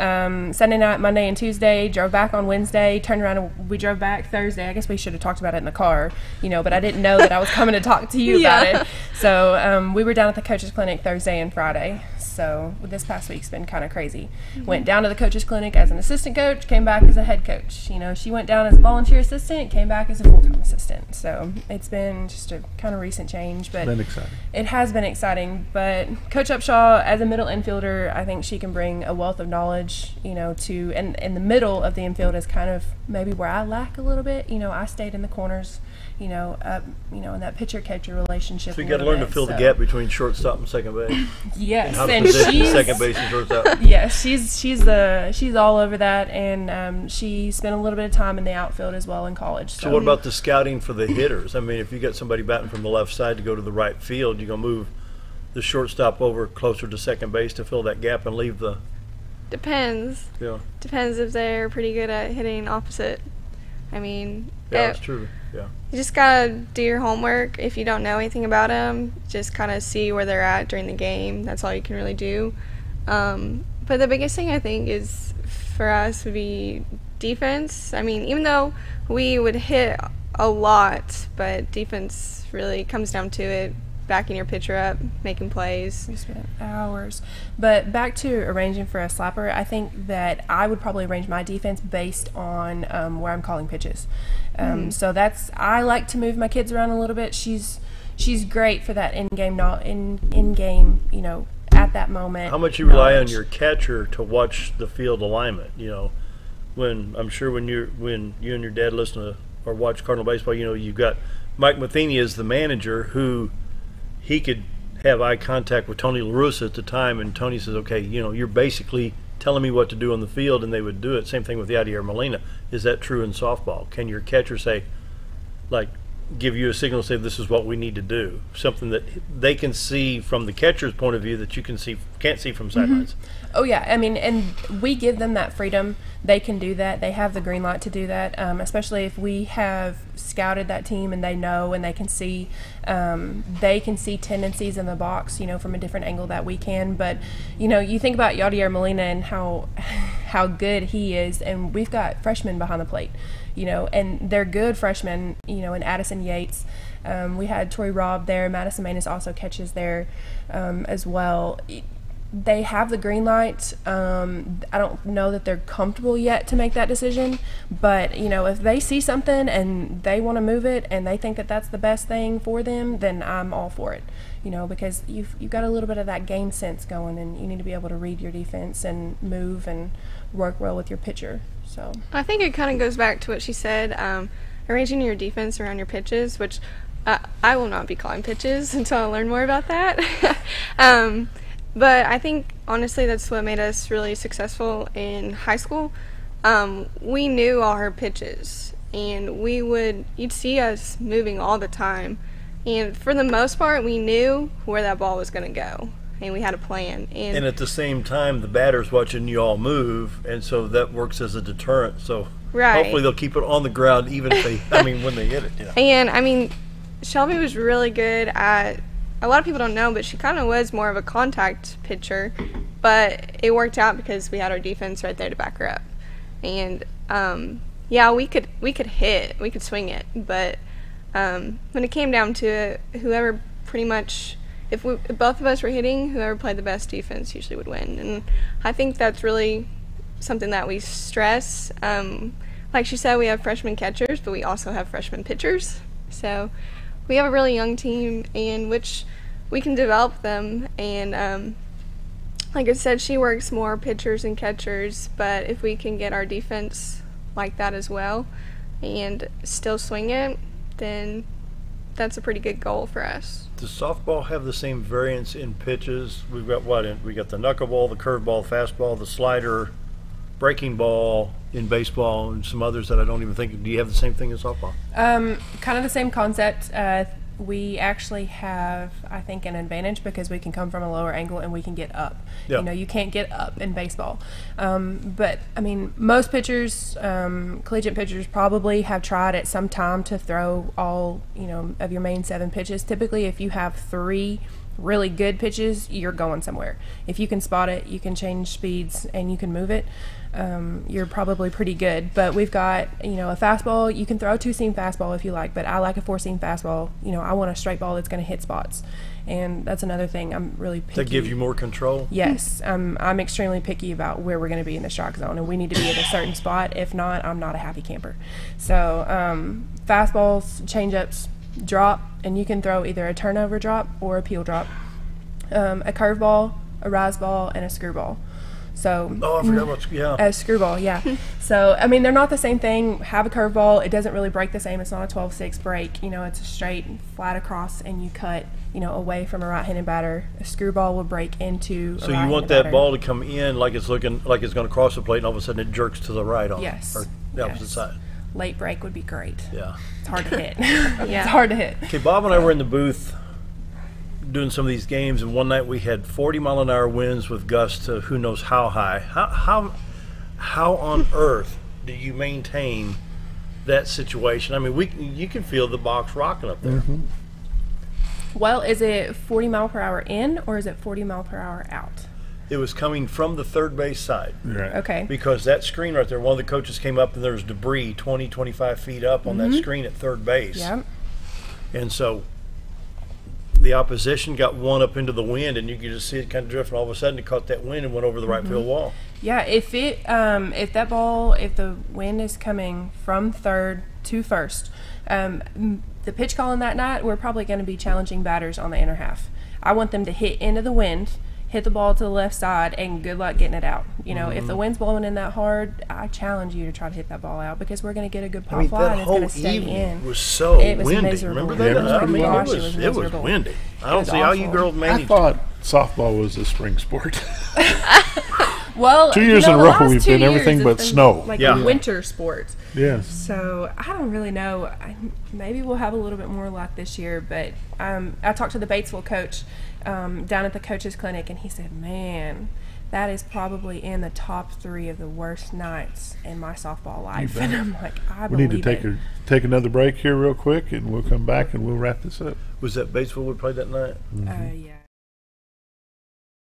L: Sunday night, Monday, and Tuesday. Drove back on Wednesday. Turned around and we drove back Thursday. I guess we should have talked about it in the car, but I didn't know that I was coming to talk to you about it. So we were down at the coaches clinic Thursday and Friday. So this past week's been kind of crazy. Mm-hmm. Went down to the coaches clinic as an assistant coach, came back as a head coach. She went down as a volunteer assistant, came back as a full-time assistant. So it's been just a kind of recent change, but
D: been exciting.
L: It has been exciting. But Coach Upshaw, as a middle infielder, I think she can bring a wealth of knowledge, to and in the middle of the infield is kind of maybe where I lack a little bit. I stayed in the corners, up, in that pitcher-catcher relationship.
B: So you got to learn to fill the gap between shortstop and second base.
L: Yes,
B: and she's second base and shortstop.
L: Yes, she's all over that, and she spent a little bit of time in the outfield as well in college.
B: So what about the scouting for the hitters? I mean, if you got somebody batting from the left side to go to the right field, you gonna move the shortstop over closer to second base to fill that gap and leave the...
M: Depends.
B: Yeah.
M: Depends if they're pretty good at hitting opposite. I mean...
B: Yeah, that's true. Yeah.
M: You just gotta do your homework. If you don't know anything about them, just kind of see where they're at during the game. That's all you can really do. But the biggest thing I think is for us would be defense. I mean, even though we would hit a lot, but defense really comes down to it. Backing your pitcher up, making plays.
L: We spent hours. But back to arranging for a slapper, I think that I would probably arrange my defense based on where I'm calling pitches. So that's, I like to move my kids around a little bit. She's great for that in-game, you know, at that moment.
B: How much you rely on your catcher to watch the field alignment? You know, when I'm sure when you and your dad listen to or watch Cardinal baseball, you know, you've got Mike Matheny as the manager who he could have eye contact with Tony LaRussa at the time, and Tony says, okay, you know, you're basically telling me what to do on the field, and they would do it. Same thing with Yadier Molina. Is that true in softball? Can your catcher say, like, give you a signal, say this is what we need to do? Something that they can see from the catcher's point of view that you can't see from sidelines.
L: Oh, yeah. I mean, and we give them that freedom. They can do that. They have the green light to do that, especially if we have scouted that team and they know and they can see tendencies in the box, you know, from a different angle that we can. But, you know, you think about Yadier Molina and how good he is, and we've got freshmen behind the plate, you know, and they're good freshmen, you know, and Addison Yates. We had Troy Robb there. Madison Manus also catches there as well. They have the green light. I don't know that they're comfortable yet to make that decision, but you know, if they see something and they want to move it and they think that that's the best thing for them, then I'm all for it. You know, because you've got a little bit of that game sense going, and you need to be able to read your defense and move and work well with your pitcher. So
M: I think it kind of goes back to what she said, arranging your defense around your pitches, which I will not be calling pitches until I learn more about that. But I think, honestly, that's what made us really successful in high school. We knew all her pitches, and you'd see us moving all the time. And for the most part, we knew where that ball was going to go, and we had a plan.
B: And at the same time, the batter's watching you all move, and so that works as a deterrent. So hopefully they'll keep it on the ground, even if they, when they hit it. You know.
M: And, Shelby was really good at, a lot of people don't know, but she kind of was more of a contact pitcher, but it worked out because we had our defense right there to back her up. And we could hit, we could swing it, but when it came down to it, whoever pretty much, if both of us were hitting, whoever played the best defense usually would win. And I think that's really something that we stress. Like she said, we have freshman catchers, but we also have freshman pitchers. So we have a really young team in which we can develop them, and like I said, she works more pitchers and catchers, but if we can get our defense like that as well and still swing it, then that's a pretty good goal for us.
B: Does softball have the same variance in pitches? We've got we got the knuckleball, the curveball, fastball, the slider, breaking ball in baseball, and some others that I don't even think. Do you have the same thing in softball?
L: Kind of the same concept. We actually have, I think, an advantage because we can come from a lower angle and we can get up.
B: Yeah.
L: You know, you can't get up in baseball. But, most pitchers, collegiate pitchers probably have tried at some time to throw all, of your main 7 pitches. Typically, if you have 3 really good pitches, you're going somewhere. If you can spot it, you can change speeds, and you can move it, you're probably pretty good. But we've got, a fastball. You can throw a 2-seam fastball if you like, but I like a 4-seam fastball. I want a straight ball that's going to hit spots, and that's another thing I'm really picky.
B: That gives you more control?
L: Yes. I'm extremely picky about where we're going to be in the strike zone, and we need to be at a certain spot. If not, I'm not a happy camper. So fastballs, changeups, drop, and you can throw either a turnover drop or a peel drop, a curveball, a rise ball, and a screwball. So
B: I forgot about
L: a screwball, yeah. So they're not the same thing. Have a curveball, it doesn't really break the same. It's not a 12-6 break. It's a straight flat across, and you cut away from a right-handed batter. A screwball will break into.
B: So you want that ball to come in like it's looking like it's going to cross the plate, and all of a sudden it jerks to the right on or the opposite side.
L: Late break would be great.
B: Yeah.
L: It's hard to hit. Yeah. It's hard to hit.
B: Okay, Bob and I were in the booth doing some of these games, and one night we had 40-mile-an-hour winds with gusts to who knows how high. How on earth do you maintain that situation? I mean, you can feel the box rocking up there.
D: Mm-hmm.
L: Well, is it 40 mile per hour in, or is it 40 mile per hour out?
B: It was coming from the third base side.
D: Right.
L: Okay.
B: Because that screen right there, one of the coaches came up and there was debris 20, 25 feet up on that screen at third base.
L: Yep.
B: And so the opposition got one up into the wind, and you could just see it kind of drifting. All of a sudden, it caught that wind and went over the right field wall.
L: Yeah, if the wind is coming from third to first, the pitch calling that night, we're probably going to be challenging batters on the inner half. I want them to hit into the wind, hit the ball to the left side, and good luck getting it out. You know, if the wind's blowing in that hard, I challenge you to try to hit that ball out, because we're going to get a good pop fly and it's going to stay in.
B: Was so
L: it was
B: windy.
L: miserable.
B: Remember that?
L: Yeah,
B: it was windy. I don't see how you girls managed.
D: I thought softball was a spring sport.
L: Well,
D: 2 years in a row we've been everything but snow.
L: Like a winter sport.
D: Yes.
L: So I don't really know. Maybe we'll have a little bit more luck this year. But I talked to the Batesville coach down at the coaches clinic, and he said, "Man, that is probably in the top 3 of the worst nights in my softball life." And I'm like,
D: we need to take another break here real quick, and we'll come back and we'll wrap this up.
B: Was that Batesville we played that night?
L: Yeah.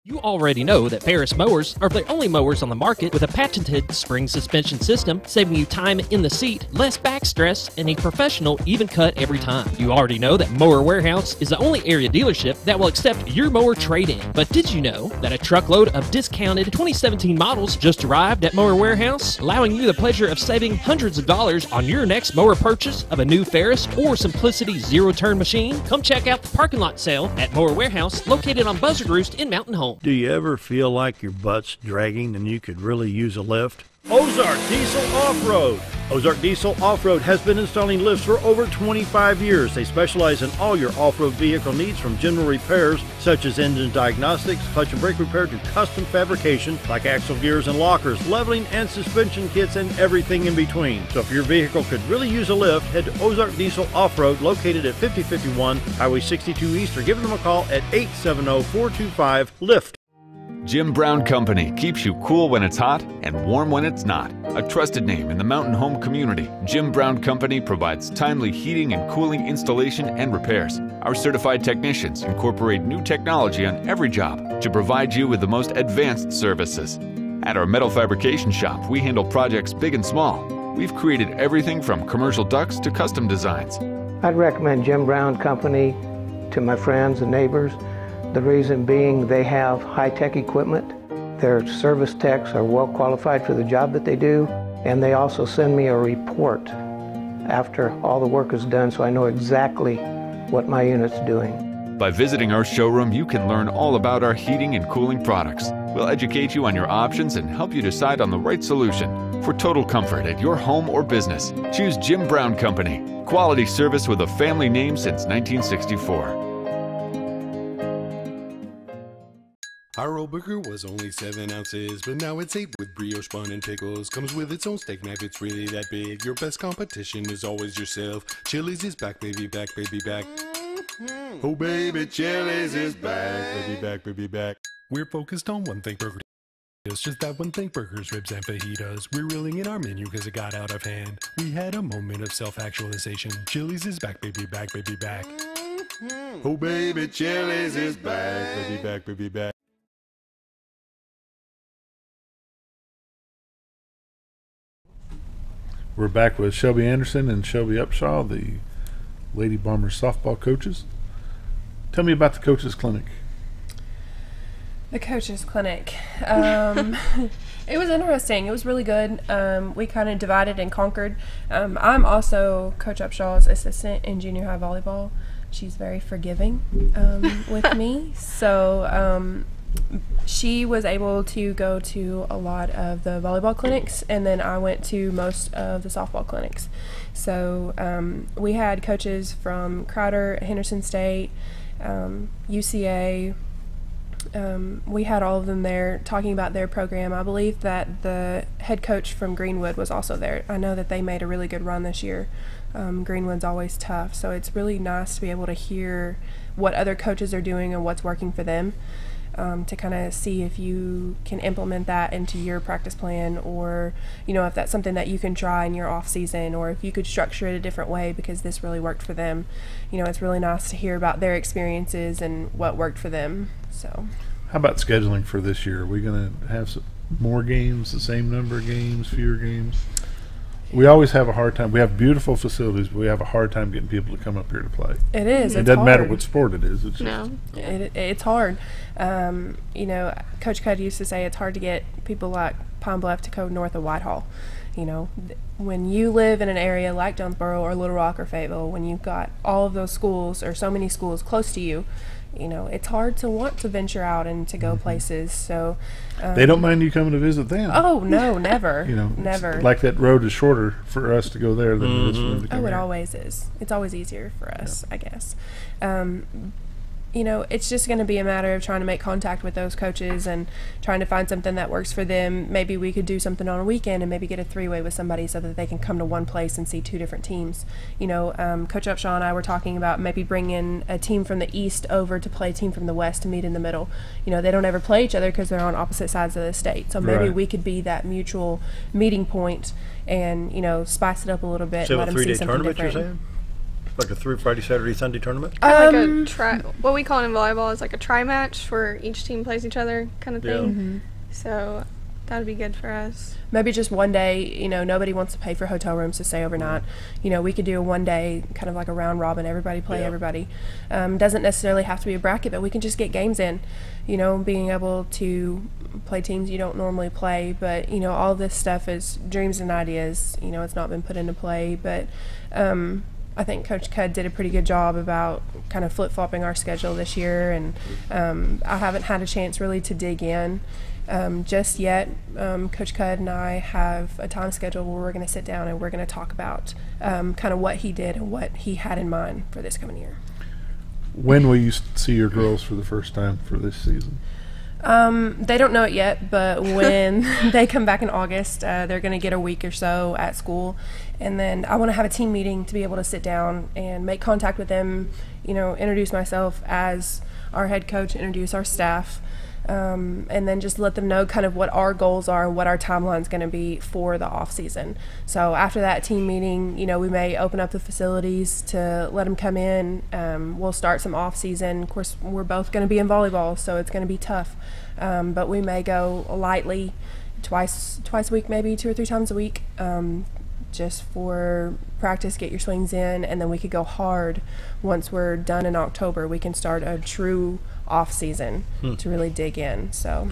O: You already know that Ferris mowers are the only mowers on the market with a patented spring suspension system, saving you time in the seat, less back stress, and a professional even cut every time. You already know that Mower Warehouse is the only area dealership that will accept your mower trade-in. But did you know that a truckload of discounted 2017 models just arrived at Mower Warehouse, allowing you the pleasure of saving hundreds of dollars on your next mower purchase of a new Ferris or Simplicity zero-turn machine? Come check out the parking lot sale at Mower Warehouse, located on Buzzard Roost in Mountain Home.
B: Do you ever feel like your butt's dragging and you could really use a lift? Ozark Diesel Off-Road. Ozark Diesel Off-Road has been installing lifts for over 25 years. They specialize in all your off-road vehicle needs, from general repairs such as engine diagnostics, clutch and brake repair, to custom fabrication like axle gears and lockers, leveling and suspension kits, and everything in between. So if your vehicle could really use a lift, head to Ozark Diesel Off-Road, located at 5051 Highway 62 East, or give them a call at 870-425-LIFT.
Q: Jim Brown Company keeps you cool when it's hot and warm when it's not. A trusted name in the mountain home community, Jim Brown Company provides timely heating and cooling installation and repairs. Our certified technicians incorporate new technology on every job to provide you with the most advanced services. At our metal fabrication shop, we handle projects big and small. We've created everything from commercial ducts to custom designs.
R: I'd recommend Jim Brown Company to my friends and neighbors. The reason being, they have high-tech equipment. Their service techs are well qualified for the job that they do, and they also send me a report after all the work is done, so I know exactly what my unit's doing.
Q: By visiting our showroom, you can learn all about our heating and cooling products. We'll educate you on your options and help you decide on the right solution. For total comfort at your home or business, choose Jim Brown Company. Quality service with a family name since 1964.
S: Our old burger was only 7 ounces, but now it's 8 with brioche bun and pickles. Comes with its own steak knife, it's really that big. Your best competition is always yourself. Chili's is back, baby, back, baby, back. Oh baby, Chili's is back, baby, back, baby, back. We're focused on one thing, burger. It's just that one thing, burgers, ribs, and fajitas. We're reeling in our menu because it got out of hand. We had a moment of self-actualization. Chili's is back, baby, back, baby, back. Oh baby, Chili's is back, baby, back, baby, back.
D: We're back with Shelby Anderson and Shelby Upshaw, the Lady Bombers softball coaches. Tell me about the coaches clinic.
L: The coaches clinic. It was interesting. It was really good. We kind of divided and conquered. I'm also Coach Upshaw's assistant in junior high volleyball. She's very forgiving with me. So she was able to go to a lot of the volleyball clinics, and then I went to most of the softball clinics. So we had coaches from Crowder, Henderson State, UCA, We had all of them there talking about their program. I believe that the head coach from Greenwood was also there. I know that they made a really good run this year. Greenwood's always tough, so it's really nice to be able to hear what other coaches are doing and what's working for them, to kind of see if you can implement that into your practice plan, or if that's something that you can try in your off season, or if you could structure it a different way because this really worked for them. It's really nice to hear about their experiences and what worked for them. So
D: how about scheduling for this year? Are we going to have some more games, the same number of games, fewer games? We always have a hard time. We have beautiful facilities, but we have a hard time getting people to come up here to play.
L: It is.
D: It doesn't matter what sport it is. It's
L: it's hard. Coach Cudd used to say it's hard to get people like Pine Bluff to go north of Whitehall. When you live in an area like Jonesboro or Little Rock or Fayetteville, when you've got all of those schools or so many schools close to you, it's hard to want to venture out and to go places. So
D: they don't mind you coming to visit them.
L: Oh no, never. Never.
D: Like that road is shorter for us to go there than it is for them to come
L: it
D: here.
L: Always is. It's always easier for us, I guess. It's just going to be a matter of trying to make contact with those coaches and trying to find something that works for them. Maybe we could do something on a weekend and maybe get a three-way with somebody so that they can come to one place and see two different teams. Coach Upshaw and I were talking about maybe bringing a team from the east over to play a team from the west to meet in the middle. They don't ever play each other because they're on opposite sides of the state. So maybe we could be that mutual meeting point and, spice it up a little bit.
B: So
L: and let
B: a
L: them see
B: 3-day
L: something
B: tournament,
L: different.
B: you're saying? Like a Friday, Saturday, Sunday tournament?
M: What we call it in volleyball is like a tri-match where each team plays each other kind of thing.
L: Yeah. Mm-hmm.
M: So that would be good for us.
L: Maybe just one day, nobody wants to pay for hotel rooms to stay overnight. We could do a one day, kind of like a round robin, everybody play everybody. Doesn't necessarily have to be a bracket, but we can just get games in. Being able to play teams you don't normally play, but, all this stuff is dreams and ideas. It's not been put into play, but I think Coach Cudd did a pretty good job about kind of flip-flopping our schedule this year, and I haven't had a chance really to dig in just yet. Coach Cudd and I have a time schedule where we're going to sit down and we're going to talk about kind of what he did and what he had in mind for this coming year.
D: When will you see your girls for the first time for this season?
L: They don't know it yet, but when they come back in August, they're going to get a week or so at school, and then I want to have a team meeting to be able to sit down and make contact with them, introduce myself as our head coach, introduce our staff, and then just let them know kind of what our goals are and what our timeline is going to be for the off season. So after that team meeting, we may open up the facilities to let them come in. We'll start some off season. Of course, we're both going to be in volleyball, so it's going to be tough. But we may go lightly twice a week, maybe 2 or 3 times a week, just for practice, get your swings in, and then we could go hard once we're done in October. We can start a true off season to really dig in. So,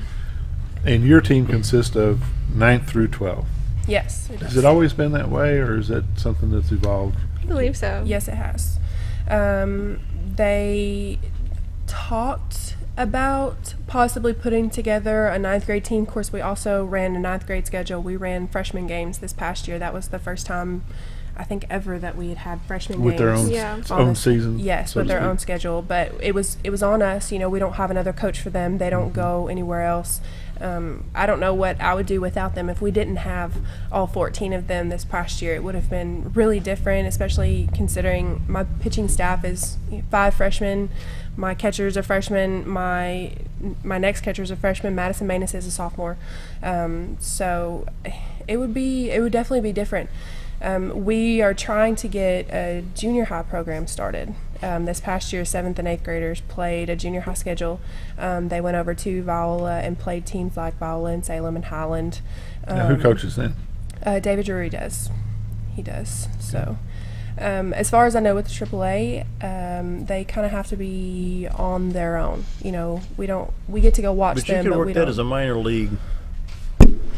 D: and your team consists of 9th through 12th.
L: Yes.
D: Has it always been that way, or is that something that's evolved?
M: I believe so.
L: Yes, it has. They talked about possibly putting together a 9th grade team. Of course, we also ran a 9th grade schedule. We ran freshman games this past year. That was the first time, I think, ever that we had freshman
D: with
L: games.
D: With their own season?
L: Yes,
D: so
L: with their own schedule. But it was on us. We don't have another coach for them. They don't go anywhere else. I don't know what I would do without them. If we didn't have all 14 of them this past year, it would have been really different, especially considering my pitching staff is 5 freshmen. My catchers are freshmen. My next catcher is a freshman. Madison Manus is a sophomore. So it would definitely be different. We are trying to get a junior high program started. This past year, 7th and 8th graders played a junior high schedule. They went over to Viola and played teams like Viola and Salem and Highland.
D: Now who coaches them?
L: David Drury does. He does. So, as far as I know with the AAA, they kind of have to be on their own. We get to go watch them,
B: but you could
L: but
B: work
L: we
B: that
L: don't.
B: as a minor league,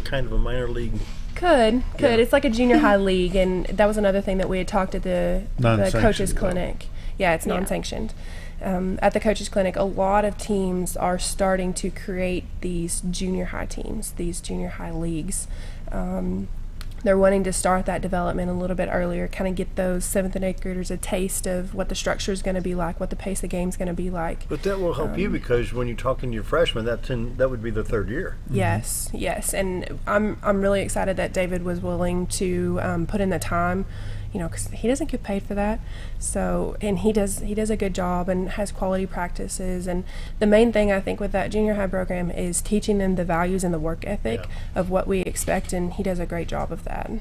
B: kind of a minor league.
L: Could. It's like a junior high league, and that was another thing that we had talked at the coaches clinic. Yeah, it's non-sanctioned. At the coaches clinic, a lot of teams are starting to create these junior high teams, these junior high leagues. they're wanting to start that development a little bit earlier, kind of get those 7th and 8th graders a taste of what the structure is going to be like, what the pace of game is going to be like.
B: But that will help you, because when you're talking to your freshmen, that would be the 3rd year.
L: Yes, and I'm really excited that David was willing to put in the time, because he doesn't get paid for that. So, and he does a good job and has quality practices. And the main thing I think with that junior high program is teaching them the values and the work ethic of what we expect, and he does a great job of that.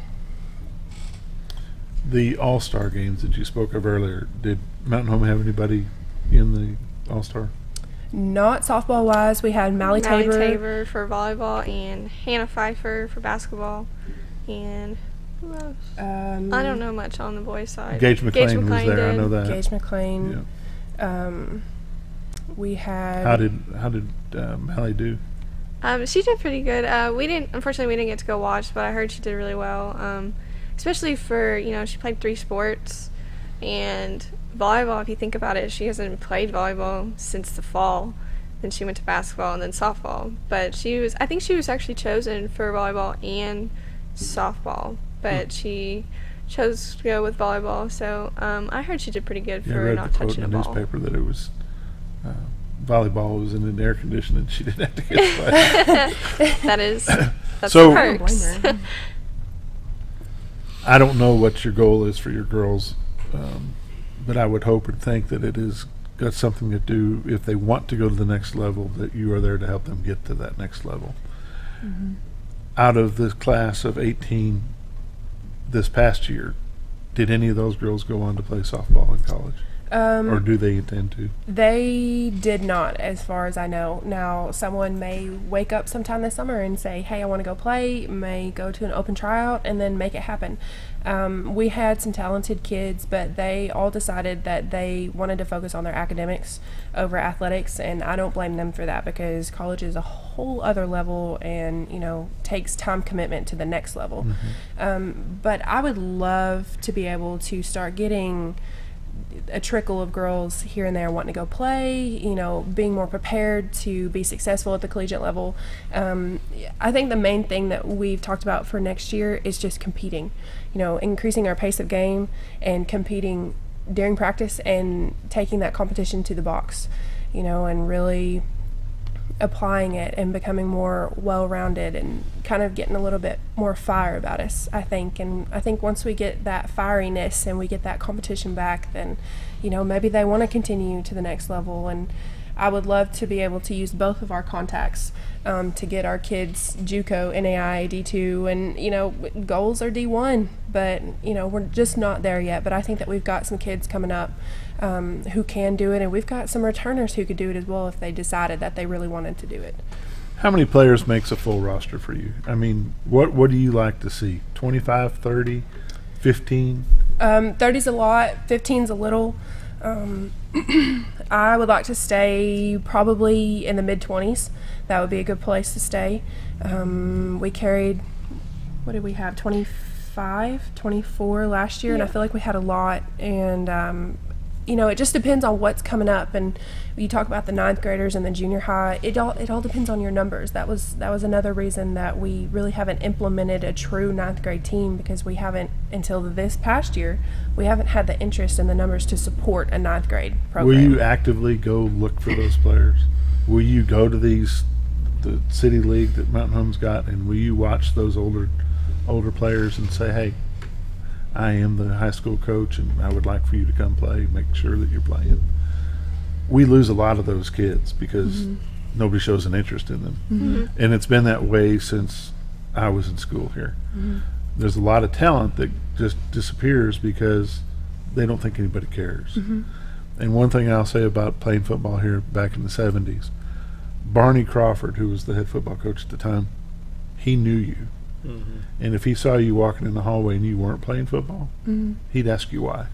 D: The All-Star games that you spoke of earlier, did Mountain Home have anybody in the All-Star?
L: Not softball wise. We had Mally
M: Tabor for volleyball and Hannah Pfeiffer for basketball, and who else? I don't know much on the boys' side.
D: Gage McLean was there. I know that.
L: Gage McLean. Yeah. We had.
D: How did Mally do?
M: She did pretty good. Unfortunately, we didn't get to go watch, but I heard she did really well. Especially for she played 3 sports, and volleyball. If you think about it, she hasn't played volleyball since the fall. Then she went to basketball and then softball. But I think she was actually chosen for volleyball and softball. But she chose to go with volleyball, so I heard she did pretty good for not touching a ball.
D: I read the quote in the newspaper that it was volleyball was in an air conditioning. She didn't have to get sweat.
M: That's so, perks.
D: I don't know what your goal is for your girls, but I would hope and think that it is got something to do, if they want to go to the next level, that you are there to help them get to that next level. Mm-hmm. Out of the class of 18 this past year, did any of those girls go on to play softball in college? Or do they intend to?
L: They did not, as far as I know. Now, someone may wake up sometime this summer and say, hey, I want to go play, may go to an open tryout, and then make it happen. We had some talented kids, but they all decided that they wanted to focus on their academics over athletics, and I don't blame them for that, because college is a whole other level and, takes time commitment to the next level. Mm-hmm. But I would love to be able to start getting a trickle of girls here and there wanting to go play, being more prepared to be successful at the collegiate level. I think the main thing that we've talked about for next year is just competing, increasing our pace of game and competing during practice and taking that competition to the box, and really applying it and becoming more well-rounded and kind of getting a little bit more fire about us, I think. And I think once we get that fieriness and we get that competition back, then, maybe they want to continue to the next level. And I would love to be able to use both of our contacts to get our kids JUCO, NAI, D2, and, goals are D1, but, we're just not there yet. But I think that we've got some kids coming up who can do it, and we've got some returners who could do it as well if they decided that they really wanted to do it.
D: How many players makes a full roster for you? I mean, what do you like to see? 25, 30, 15?
L: 30's a lot, 15's a little. I would like to stay probably in the mid-20s. That would be a good place to stay. We carried, what did we have, 25, 24 last year, and I feel like we had a lot. And it just depends on what's coming up. And you talk about the 9th graders and the junior high, it all depends on your numbers. That was another reason that we really haven't implemented a true 9th grade team, because we haven't, until this past year, we haven't had the interest and the numbers to support a 9th grade program.
D: Will you actively go look for those players? Will you go to the city league that Mountain Home's got, and will you watch those older players and say, hey, I am the high school coach and I would like for you to come play, make sure that you're playing? We lose a lot of those kids because nobody shows an interest in them. Mm-hmm. And it's been that way since I was in school here. Mm-hmm. There's a lot of talent that just disappears because they don't think anybody cares. Mm-hmm. And one thing I'll say about playing football here back in the 70s, Barney Crawford, who was the head football coach at the time, he knew you. Mm-hmm. And if he saw you walking in the hallway and you weren't playing football, he'd ask you why.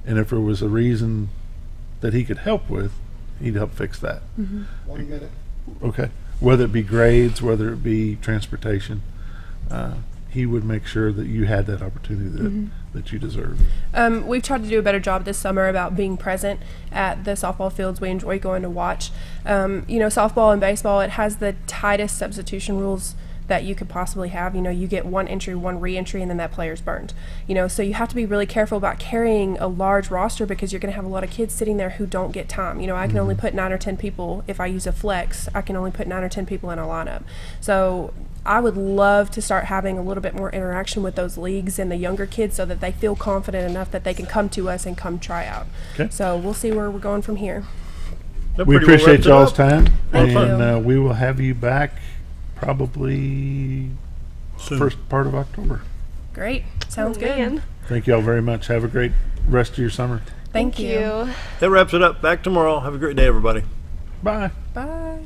D: And if there was a reason that he could help with, he'd help fix that. Mm-hmm.
E: 1 minute.
D: Okay. Whether it be grades, whether it be transportation, he would make sure that you had that opportunity that you deserve.
L: We've tried to do a better job this summer about being present at the softball fields. We enjoy going to watch. Softball and baseball, it has the tightest substitution rules that you could possibly have. You know, you get one entry, one re-entry, and then that player's burned. You know, so you have to be really careful about carrying a large roster because you're going to have a lot of kids sitting there who don't get time. You know, I can only put 9 or 10 people. If I use a flex, I can only put 9 or 10 people in a lineup. So I would love to start having a little bit more interaction with those leagues and the younger kids so that they feel confident enough that they can come to us and come try out.
D: Okay.
L: So we'll see where we're going from here.
D: We appreciate y'all's time,
L: Thank
D: and we will have you back probably
B: Soon.
D: first part of October.
L: Great. Sounds good.
D: Thank y'all very much. Have a great rest of your summer.
L: Thank you.
B: That wraps it up. Back tomorrow. Have a great day, everybody.
D: Bye.
L: Bye.